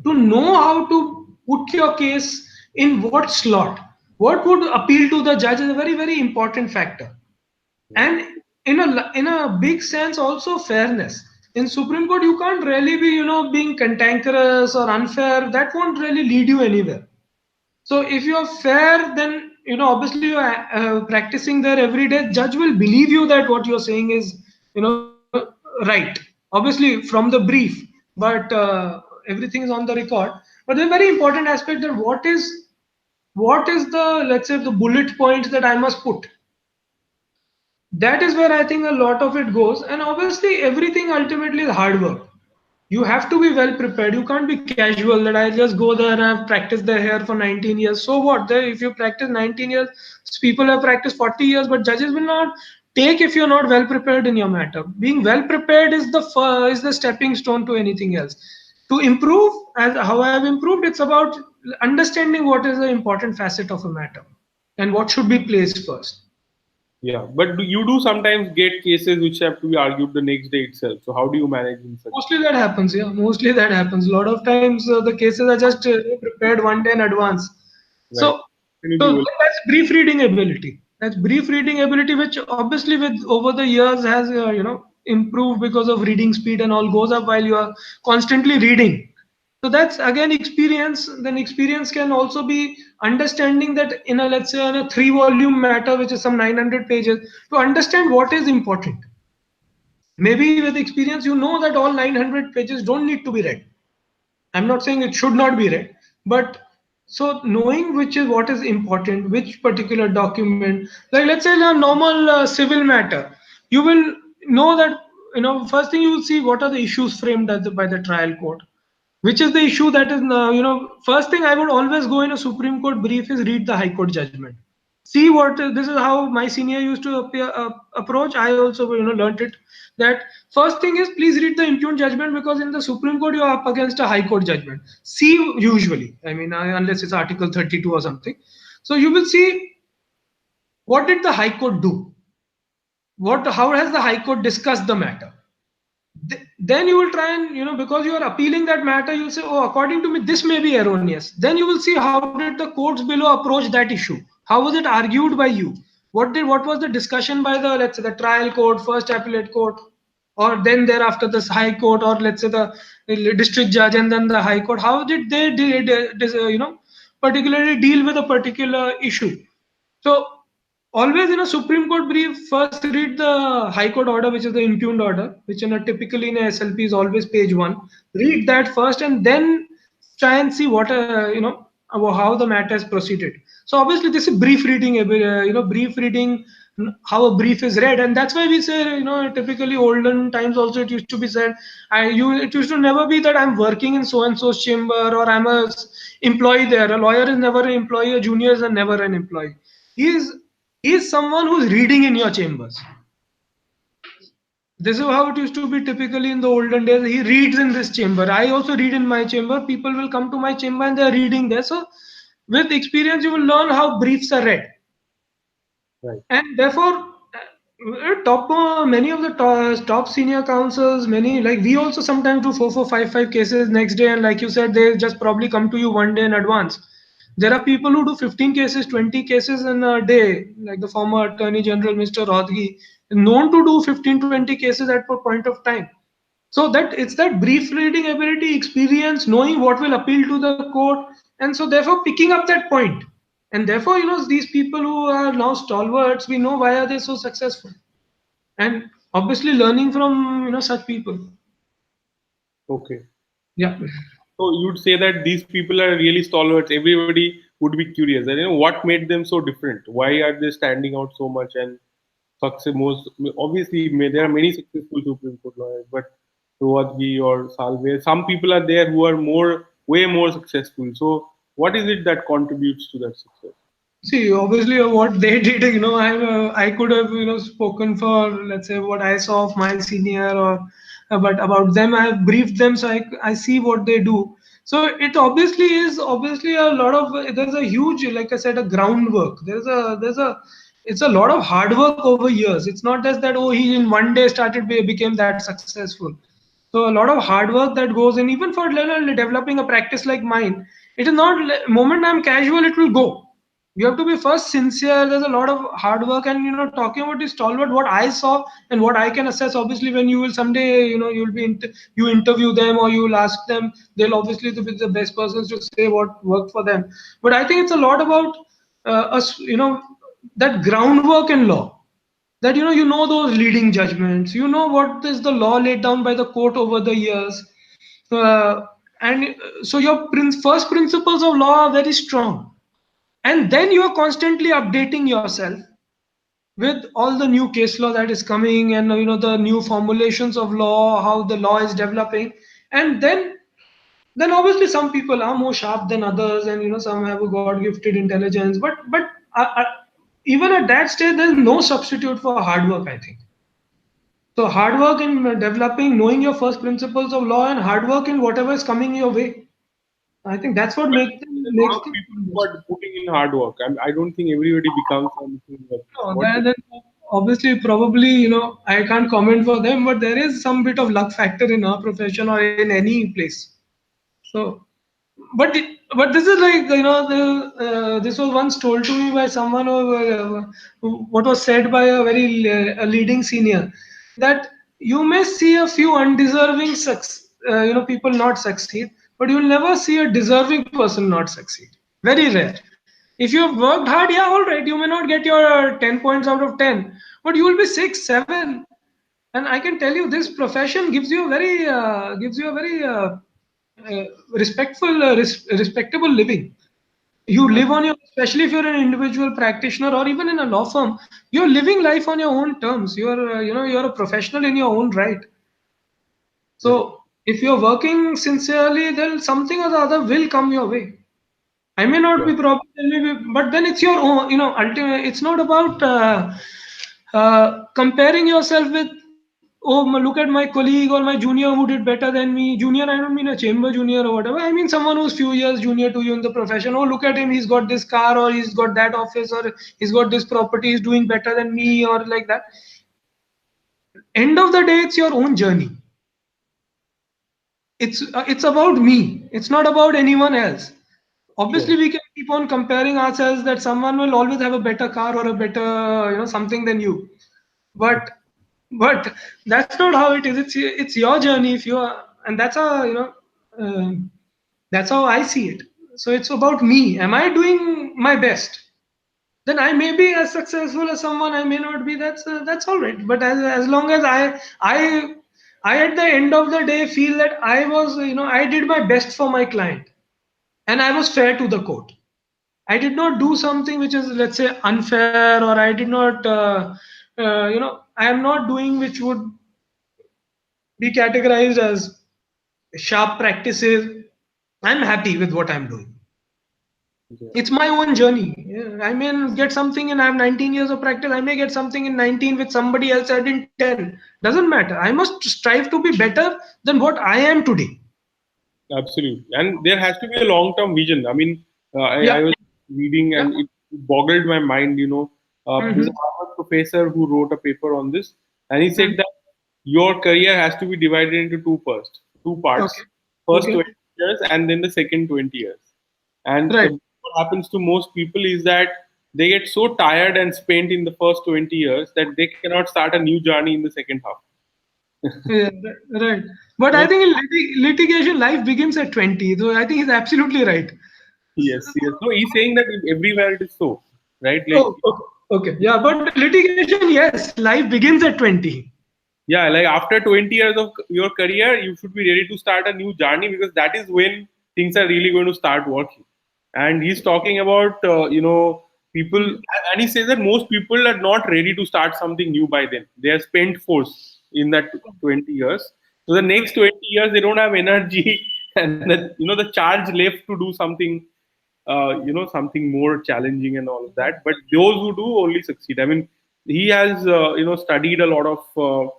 S2: to know how to put your case in what slot. What would appeal to the judge is a very, very important factor. And in a big sense also fairness. In Supreme Court you can't really be, being cantankerous or unfair. That won't really lead you anywhere. So if you're fair, then, obviously you're practicing there every day, judge will believe you that what you're saying is, right, obviously from the brief. But everything is on the record. But the very important aspect, that what is the, let's say, the bullet points that I must put. That is where I think a lot of it goes. And obviously everything ultimately is hard work. You have to be well prepared. You can't be casual that I just go there and I've practiced the hair for 19 years. So what? If you practice 19 years, people have practiced 40 years, but judges will not take if you're not well prepared in your matter. Being well prepared is the stepping stone to anything else. To improve, as how I have improved, it's about understanding what is the important facet of a matter and what should be placed first.
S1: Yeah, but you do sometimes get cases which have to be argued the next day itself. So how do you manage in such?
S2: Mostly that happens, yeah. Mostly that happens. A lot of times the cases are just prepared one day in advance.
S1: Right.
S2: So,
S1: Can you
S2: so
S1: be
S2: that's brief reading ability. That's brief reading ability, which obviously with over the years has improved because of reading speed and all goes up while you are constantly reading. So that's again experience. Then experience can also be understanding that in a, let's say, in a 3 volume matter, which is some 900 pages, to understand what is important. Maybe with experience you know that all 900 pages don't need to be read. I'm not saying it should not be read, but so knowing which is what is important, which particular document, like let's say in a normal civil matter, you will know that, first thing you will see what are the issues framed by the trial court, which is the issue that is, first thing I would always go in a Supreme Court brief is read the High Court judgment. See what this is how my senior used to approach. I also learnt it, that first thing is please read the impugned judgment, because in the Supreme Court you are up against a High Court judgment. See, usually, I mean, unless it's Article 32 or something, so you will see what did the High Court do, what how has the High Court discussed the matter. Then you will try and, because you are appealing that matter, you'll say, oh, according to me this may be erroneous. Then you will see how did the courts below approach that issue, how was it argued by you, what was the discussion by the, let's say, the trial court, first appellate court, or then thereafter the High Court, or let's say the district judge and then the High Court, how did they particularly deal with a particular issue. So always in a Supreme Court brief, first read the High Court order, which is the impugned order, which typically in a SLP is always page one. Read that first, and then try and see what about how the matter has proceeded. So obviously, this is brief reading. Brief reading, how a brief is read, and that's why we say, typically olden times also it used to be said, it used to never be that I'm working in so and so's chamber or I'm a employee there. A lawyer is never an employee. A junior is never an employee. He is he is someone who's reading in your chambers. This is how it used to be typically in the olden days. He reads in this chamber. I also read in my chamber. People will come to my chamber and they're reading there. So with experience you will learn how briefs are read.
S1: Right.
S2: And therefore many of the top senior counsels, many, like we also sometimes do 4 4 5 5 cases next day, and like you said, they just probably come to you one day in advance. There are people who do 15 cases, 20 cases in a day, like the former attorney general Mr. Rodgi, known to do 15 20 cases at a point of time. So that it's that brief reading ability, experience, knowing what will appeal to the court, and so therefore picking up that point. And therefore, these people who are now stalwarts, we know why are they so successful, and obviously learning from such people.
S1: Okay.
S2: Yeah.
S1: So you'd say that these people are really stalwarts. Everybody would be curious. And what made them so different? Why are they standing out so much and success most? Obviously, there are many successful Supreme Court lawyers, but Rohatgi or Salve, some people are there who are way more successful. So what is it that contributes to that success?
S2: See, obviously, what they did, I could have, spoken for, let's say, what I saw of my senior, or but about them, I have briefed them, so I see what they do. So it obviously is obviously a lot of, there's a huge, like I said, a groundwork. It's a lot of hard work over years. It's not just that, oh, he in one day became that successful. So a lot of hard work that goes in, even for developing a practice like mine. It is not moment I'm casual, it will go. You have to be first sincere. There's a lot of hard work, and talking about this stalwart, what I saw and what I can assess. Obviously, when you will someday, you'll be you interview them or you will ask them, they'll obviously be the best persons to say what worked for them. But I think it's a lot about us, that groundwork in law, that those leading judgments, what is the law laid down by the court over the years, and so your first principles of law are very strong, and then you are constantly updating yourself with all the new case law that is coming, and the new formulations of law, how the law is developing. And then obviously some people are more sharp than others, and some have a god gifted intelligence, but even at that stage there's no substitute for hard work, I think. So hard work in developing, knowing your first principles of law, and hard work in whatever is coming your way. I think that's what
S1: But a lot
S2: makes
S1: of
S2: them
S1: people who
S2: best.
S1: are putting in hard work. I don't think everybody becomes something.
S2: No,
S1: What?
S2: then obviously, probably, I can't comment for them, but there is some bit of luck factor in our profession or in any place. So, but this is like, this was once told to me by someone, or what was said by a very a leading senior, that you may see a few undeserving people not succeed, but you'll never see a deserving person not succeed. Very rare. If you have worked hard, yeah, all right, you may not get your 10 points out of 10, but you will be 6, 7. And I can tell you, this profession gives you a very respectable living. You live on your, especially if you're an individual practitioner or even in a law firm, you're living life on your own terms. You're a professional in your own right.
S1: Correct.
S2: So if you're working sincerely, then something or the other will come your way. I may not
S1: Yeah.
S2: be proper, but then it's your own. Ultimately, it's not about comparing yourself with, oh, look at my colleague or my junior who did better than me. Junior, I don't mean a chamber junior or whatever. I mean someone who's few years junior to you in the profession. Oh, look at him, he's got this car, or he's got that office, or he's got this property, he's doing better than me, or like that. End of the day, it's your own journey. It's about me. It's not about anyone else. Obviously
S1: Sure.
S2: we can keep on comparing ourselves, that someone will always have a better car or a better something than you, but that's not how it is. It's your journey. If you are, and that's how uh, that's how I see it. So it's about me. Am I doing my best? Then I may be as successful as someone, I may not be. That's all right. But as long as I at the end of the day feel that I was, I did my best for my client, and I was fair to the court. I did not do something which is, let's say, unfair, or I did not, I am not doing which would be categorized as sharp practices. I'm happy with what I'm doing.
S1: Yeah.
S2: It's my own journey. Yeah, I may get something and I have 19 years of practice. I may get something in 19 with somebody else had in 10. Doesn't matter. I must strive to be better than what I am today.
S1: Absolutely. And there has to be a long-term vision. I mean,
S2: Yeah.
S1: I was reading
S2: Yeah.
S1: and it boggled my mind. There's a
S2: Mm-hmm.
S1: Harvard professor who wrote a paper on this, and he said
S2: Mm.
S1: that your career has to be divided into two
S2: Okay.
S1: parts. First
S2: Okay.
S1: 20 years and then the second 20 years. And
S2: Right.
S1: what happens to most people is that they get so tired and spent in the first 20 years that they cannot start a new journey in the second half.
S2: Yeah, right. But I think in litigation, life begins at 20. So I think he's absolutely right.
S1: Yes, yes. No, he's saying that everywhere it is so, right? Like,
S2: Oh, okay. Okay. Yeah, but litigation, yes, life begins at 20.
S1: yeah, like after 20 years of your career, you should be ready to start a new journey because that is when things are really going to start working. And he's talking about, people,
S2: Mm.
S1: and he says that most people are not ready to start something new by then. They are spent force in that 20 years. So the next 20 years, they don't have energy and the charge left to do something something more challenging and all of that, but those who do only succeed. I mean, he has studied a lot of
S2: Mm.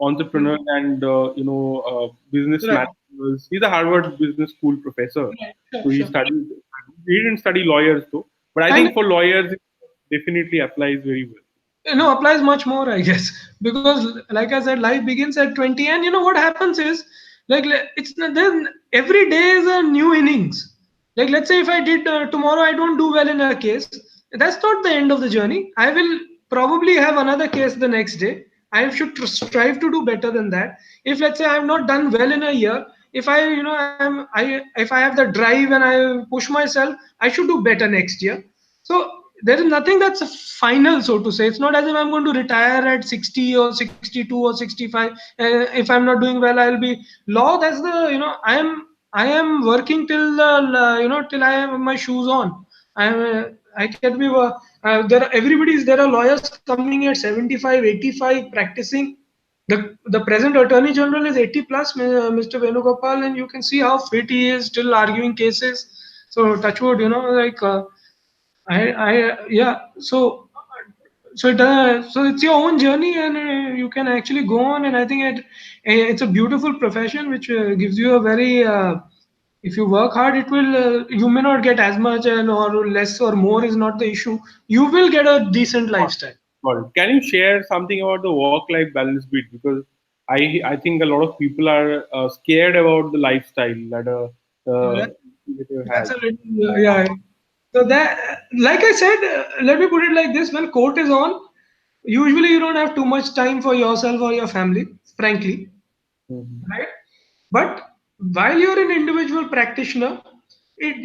S1: entrepreneurs and business
S2: Right.
S1: managers. He's a Harvard business school professor,
S2: Right. Sure,
S1: so
S2: sure.
S1: he didn't study lawyers though, but I
S2: And
S1: think for lawyers it definitely applies very well.
S2: no, applies much more, I guess, because like I said, life begins at 20. And what happens is, like, it's then every day is a new innings. Like, let's say if I did tomorrow, I don't do well in a case, that's not the end of the journey. I will probably have another case the next day. I should strive to do better than that. If let's say I've not done well in a year, if if I have the drive and I push myself, I should do better next year. So there is nothing that's a final, so to say. It's not as if I'm going to retire at 60 or 62 or 65. If I'm not doing well, I'll be law. That's the I am working till till I have my shoes on. I can be there are lawyers coming at 75, 85 practicing. The present attorney general is 80 plus, Mr. Venugopal, and you can see how fit he is, still arguing cases. So touchwood, yeah. So it's your own journey, and you can actually go on. And I think it's a beautiful profession which gives you a very. If you work hard, it will. You may not get as much, and or less or more is not the issue. You will get a decent lifestyle.
S1: Can you share something about the work-life balance bit? Because I think a lot of people are scared about the lifestyle that a
S2: Uh,
S1: creator
S2: that's
S1: has.
S2: a little, yeah. So that, like I said, let me put it like this: when court is on, usually you don't have too much time for yourself or your family, frankly,
S1: Mhm.
S2: right? But while you're an individual practitioner,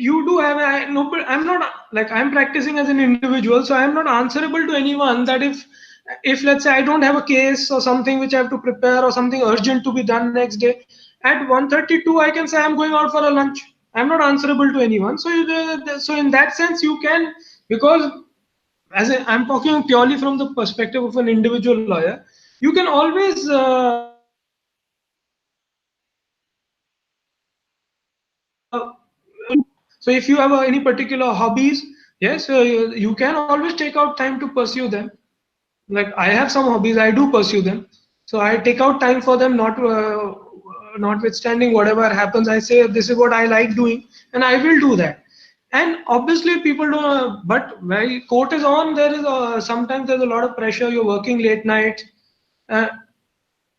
S2: you do have. No, but I'm not like I'm practicing as an individual, so I'm not answerable to anyone. That if let's say I don't have a case or something which I have to prepare or something urgent to be done next day, at 1:32 I can say I'm going out for a lunch. I'm not answerable to anyone. So so in that sense you can, because I'm talking purely from the perspective of an individual lawyer. You can always so if you have any particular hobbies, yes, you can always take out time to pursue them. Like I have some hobbies, I do pursue them. So I take out time for them, notwithstanding whatever happens. I say this is what I like doing, and I will do that. And obviously, people don't. But when court is on, there is sometimes there's a lot of pressure. You're working late nights. Uh,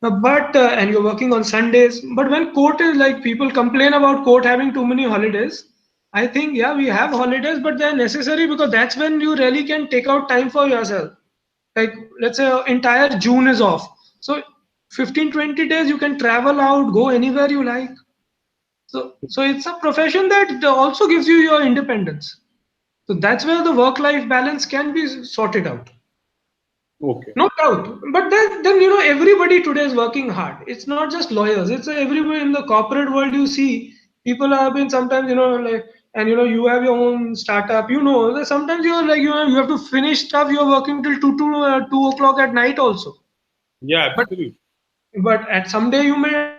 S2: but and you're working on Sundays. But when court is like people complain about court having too many holidays, I think yeah we have holidays, but they're necessary because that's when you really can take out time for yourself. Like let's say entire June is off, so 15-20 days you can travel out, go anywhere you like. So it's a profession that also gives you your independence. So that's where the work-life balance can be sorted out.
S1: Okay.
S2: No doubt. But then everybody today is working hard. It's not just lawyers. It's everywhere in the corporate world. You see, people have been sometimes like, and you have your own startup. That sometimes you're like you have to finish stuff. You're working till 2 o'clock at night also.
S1: Yeah,
S2: But
S1: absolutely.
S2: but at some day you may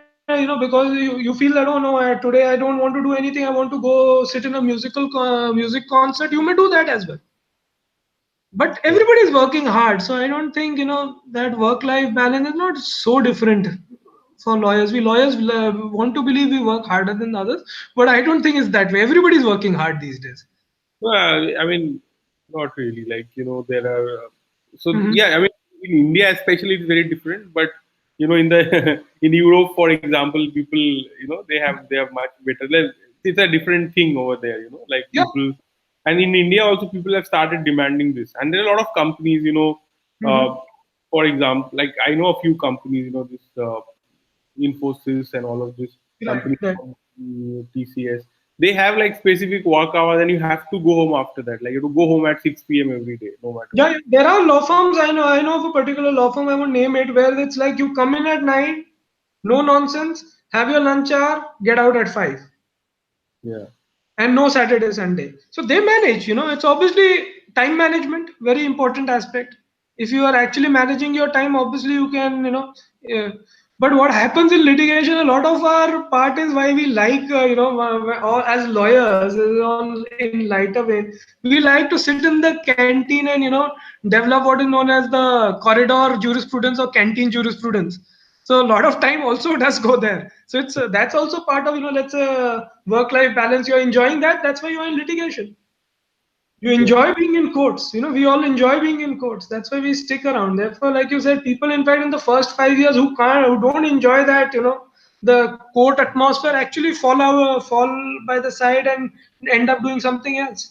S2: because you feel that, oh no, today I don't want to do anything. I want to go sit in a music concert. You may do that as well. But
S1: Yeah.
S2: everybody's working hard, so I don't think that work life balance is not so different for lawyers. We lawyers want to believe we work harder than others, but I don't think it's that way. Everybody's working hard these days.
S1: Well, I mean, not really. Like, there are. So
S2: Hmm.
S1: yeah, I mean, in India especially, it's very different. But in the in Europe, for example, people, they have much better. It's a different thing over there. Like
S2: Yeah.
S1: people, and in India also, people have started demanding this. And there are a lot of companies.
S2: Hmm.
S1: For example, like I know a few companies. This Infosys and all of these
S2: Right.
S1: companies,
S2: Right.
S1: TCS, they have like specific work hours, and you have to go home after that. Like you have to go home at 6 p.m. every day, no matter
S2: Yeah,
S1: what.
S2: yeah, there are law firms. I know of a particular law firm. I won't name it, where it's like you come in at 9, no nonsense, have your lunch hour, get out at 5,
S1: Yeah,
S2: and no Saturday, Sunday. So they manage. It's obviously time management, very important aspect. If you are actually managing your time, obviously you can. Uh, but what happens in litigation, a lot of our part is why we like, or as lawyers, in lighter vein, we like to sit in the canteen and develop what is known as the corridor jurisprudence or canteen jurisprudence. So a lot of time also does go there. So it's that's also part of, let's work life balance. You're enjoying that, that's why you're in litigation. You
S1: yeah,
S2: enjoy being in courts. We all enjoy being in courts. That's why we stick around. Therefore, like you said, people in fact in the first 5 years who don't enjoy that, the court atmosphere, actually fall by the side and end up doing something else.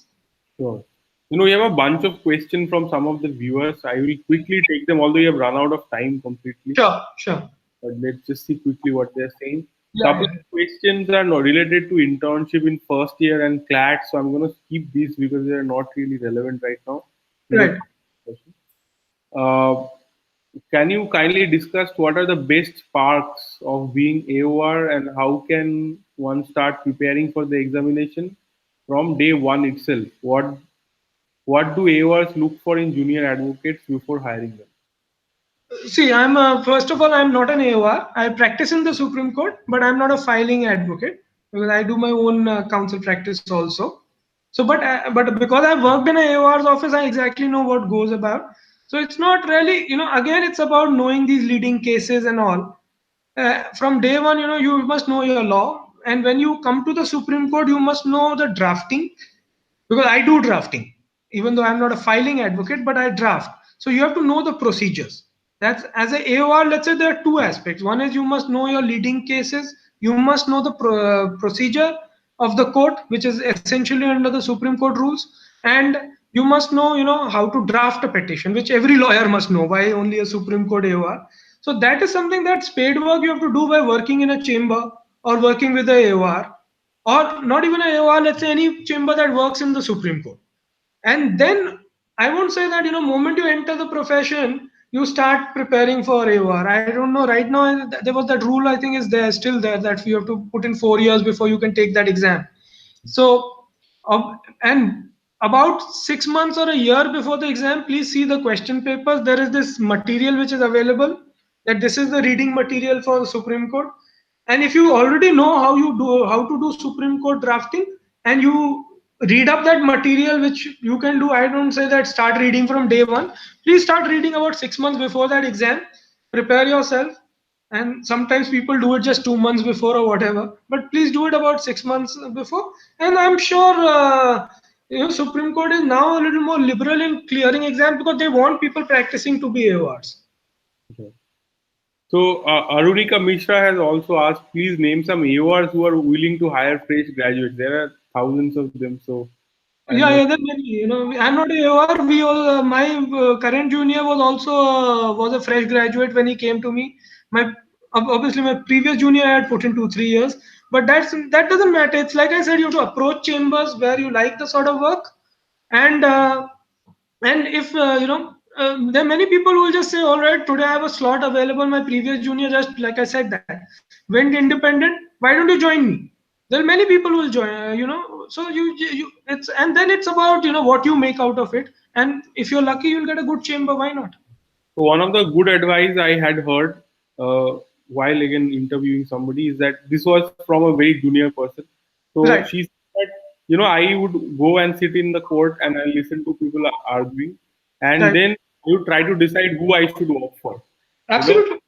S1: sure. We have a bunch of questions from some of the viewers. I will quickly take them, although we have run out of time completely.
S2: Sure, sure.
S1: But let's just see quickly what they're saying.
S2: Yeah,
S1: Couple
S2: yeah.
S1: of questions are not related to internship in first year and CLAT, so I'm going to skip these because they are not really relevant right now. These
S2: Right.
S1: are questions. Uh, can you kindly discuss what are the best parts of being AOR and how can one start preparing for the examination from day one itself? What do AORs look for in junior advocates before hiring them?
S2: See, first of all, I'm not an AOR. I practice in the Supreme Court, but I'm not a filing advocate because I do my own counsel practice also. So, but because I've worked in a AOR's office, I exactly know what goes about. So it's not really, again, it's about knowing these leading cases and all. From day one, you must know your law, and when you come to the Supreme Court, you must know the drafting, because I do drafting, even though I'm not a filing advocate, but I draft. So you have to know the procedures. That's as a AOR. Let's say there are two aspects. One is you must know your leading cases. You must know the procedure of the court, which is essentially under the Supreme Court rules, and you must know, how to draft a petition, which every lawyer must know. Why only a Supreme Court AOR? So that is something that's paid work you have to do by working in a chamber or working with a AOR, or not even a AOR, let's say any chamber that works in the Supreme Court. And then I won't say that, moment you enter the profession, you start preparing for AOR. I don't know. Right now, there was that rule, I think is there, still there, that you have to put in 4 years before you can take that exam. So, and about 6 months or a year before the exam, please see the question papers. There is this material which is available, that this is the reading material for the Supreme Court. And if you already know how to do Supreme Court drafting, and you read up that material, which you can do, I don't say that start reading from day one. Please start reading about 6 months before that exam. Prepare yourself, and sometimes people do it just 2 months before or whatever, but please do it about 6 months before. And I'm sure Supreme Court is now a little more liberal in clearing exams because they want people practicing to be awards.
S1: Okay. So, Arulika Mishra has also asked, please name some AORs who are willing to hire fresh graduates. There are thousands of them, so I'm
S2: Yeah,
S1: not.
S2: yeah, there are many. I'm not a AOR. We all, my current junior was also was a fresh graduate when he came to me. My Obviously my previous junior I had put in 2 3 years, but that doesn't matter. It's like I said, you have to approach chambers where you like the sort of work, and if there are many people who will just say, all right, today I have a slot available. My previous junior, just like I said, that went independent. Why don't you join me? There are many people who will join, so you it's, and then it's about, what you make out of it, and if you're lucky you'll get a good chamber. Why not?
S1: So one of the good advice I had heard while again interviewing somebody is that this was from a very junior person. So
S2: Right.
S1: she said that I would go and sit in the court and I listen to people arguing, and
S2: Right.
S1: then you try to decide who I should opt for. You know,
S2: Absolutely.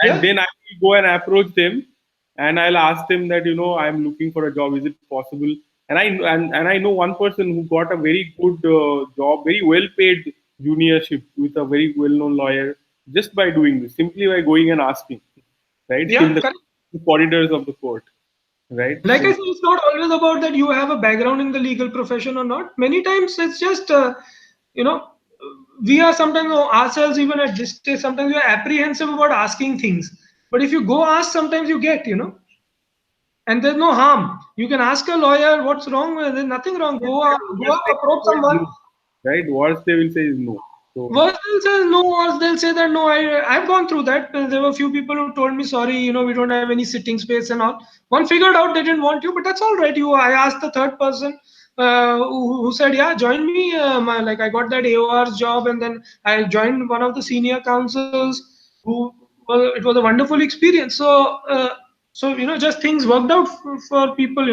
S1: And then I will go and approach them, and I'll ask them that, I'm looking for a job. Is it possible? And I know one person who got a very good job, very well paid juniorship with a very well known lawyer, just by doing this, simply by going and asking, right, in the
S2: correct.
S1: corridors of the court, right?
S2: Like I
S1: So
S2: said, it's not always about that you have a background in the legal profession or not. Many times it's just, you know, we are sometimes ourselves, even at this stage, sometimes we are apprehensive about asking things. But if you go ask, sometimes you get, and there's no harm. You can ask a lawyer what's wrong. There's nothing wrong. Go
S1: worst
S2: up,
S1: they
S2: approach
S1: will say is
S2: someone.
S1: no, right? Worst they will say is no. So
S2: Worse they'll say no, or they'll say that no. I've gone through that. There were a few people who told me sorry, we don't have any sitting space and all. One figured out they didn't want you, but that's all right. I asked the third person who said yeah, join me. Like I got that AOR's job, and then I joined one of the senior counsels. Who Well, it was a wonderful experience. So just things worked out for people.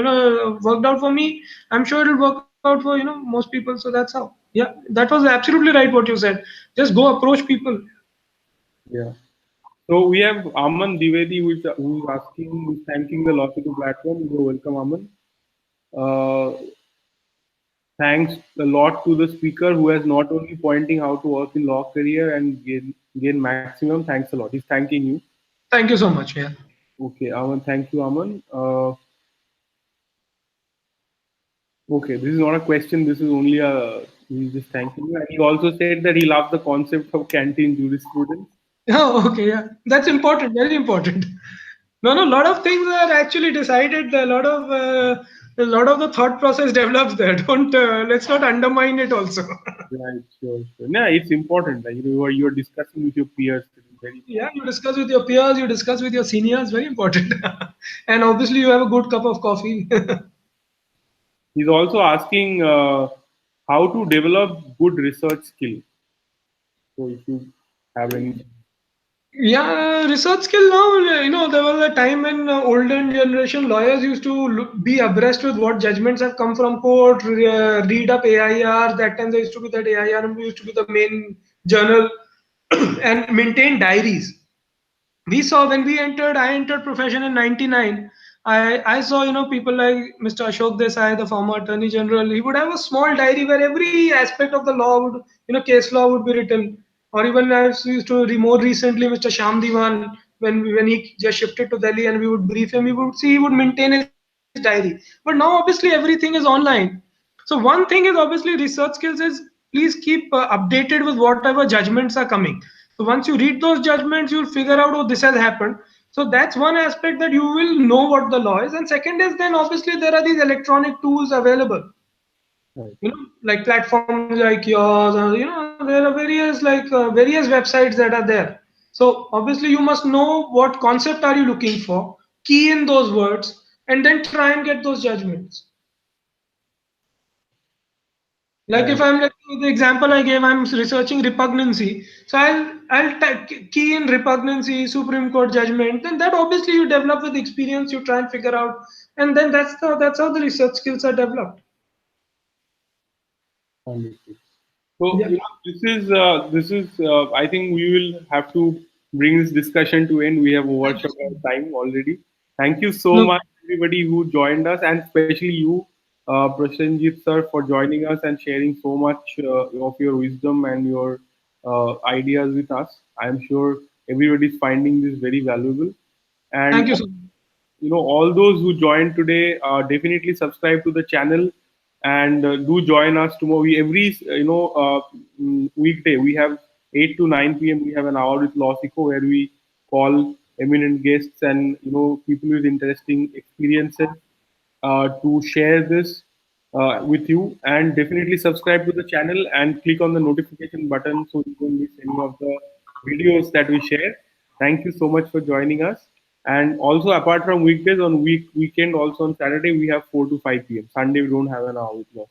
S2: Worked out for me. I'm sure it'll work out for most people. So that's how. Yeah, that was absolutely right what you said. Just go approach people.
S1: yeah. So we have Aman Divedi who's asking, who's thanking the LawSikho platform. So welcome, Aman. Uh, Thanks a lot to the speaker who has not only pointing how to work in law career and gain maximum. Thanks a lot. He's thanking you.
S2: Thank you so much. Yeah.
S1: Okay, Aman. Thank you, Aman. Okay, this is not a question. This is only a. He's just thanking you. And he also said that he loves the concept of canteen jurisprudence.
S2: Oh, okay. Yeah, that's important. Very important. No, no. A lot of things are actually decided. A lot of the thought process develops there. Don't Let's not undermine it also.
S1: Right, sure, sure. Yeah, it's important. Like, you are discussing with your peers. It is very
S2: Yeah,
S1: important.
S2: you discuss with your peers, you discuss with your seniors. Very important. And obviously, you have a good cup of coffee.
S1: He's also asking how to develop good research skill. So if you have any,
S2: Yeah, research skill now. There was a time when olden generation lawyers used to be abreast with what judgments have come from court, read up AIR. That time there used to be that AIR and used to be the main journal and maintain diaries. We saw when I entered profession in 99. I saw, people like Mr. Ashok Desai, the former attorney general. He would have a small diary where every aspect of the law would, case law would be written. Or even I used to more recently, Mr. Sham Diwan, when he just shifted to Delhi and we would brief him, we would see he would maintain his diary. But now obviously everything is online. So one thing is obviously research skills is please keep updated with whatever judgments are coming. So once you read those judgments, you'll figure out, oh, this has happened. So that's one aspect that you will know what the law is. And second is then obviously there are these electronic tools available,
S1: right.
S2: like platforms like yours, or there are various websites that are there. So obviously you must know what concept are you looking for, key in those words, and then try and get those judgments. Like if
S1: And
S2: I'm like the example I gave, I'm researching repugnancy. So key in repugnancy, Supreme Court judgment. Then that obviously you develop with experience. You try and figure out, and then that's how the research skills are developed.
S1: understood. So
S2: Yeah.
S1: this is I think we will have to bring this discussion to end. We have
S2: Thank you
S1: overshot
S2: so
S1: our
S2: much.
S1: time already. Thank you so
S2: No,
S1: much, everybody who joined us, and especially you, Prasenjit sir, for joining us and sharing so much of your wisdom and your ideas with us. I am sure everybody is finding this very valuable. And
S2: thank you so much.
S1: all those who joined today, definitely subscribe to the channel, and do join us tomorrow. Every weekday we have 8 to 9 p.m. we have an hour with LawSikho, where we call eminent guests and people with interesting experiences to share this with you. And definitely subscribe to the channel and click on the notification button so you don't miss any of the videos that we share. Thank you so much for joining us. And also, apart from weekdays, on weekend, also on Saturday, we have 4 to 5 p.m. Sunday, we don't have an hour with us.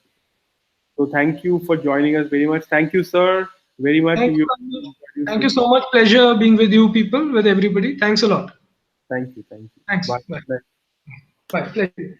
S1: So thank you for joining us very much. Thank you, sir, very much.
S2: Thank you
S1: You
S2: so much.
S1: introduced
S2: Thank you
S1: this.
S2: so much. Pleasure being with you people, with everybody. Thanks a lot.
S1: Thank you. Thank you.
S2: Thanks.
S1: Bye.
S2: Bye.
S1: Bye.
S2: Bye. Pleasure.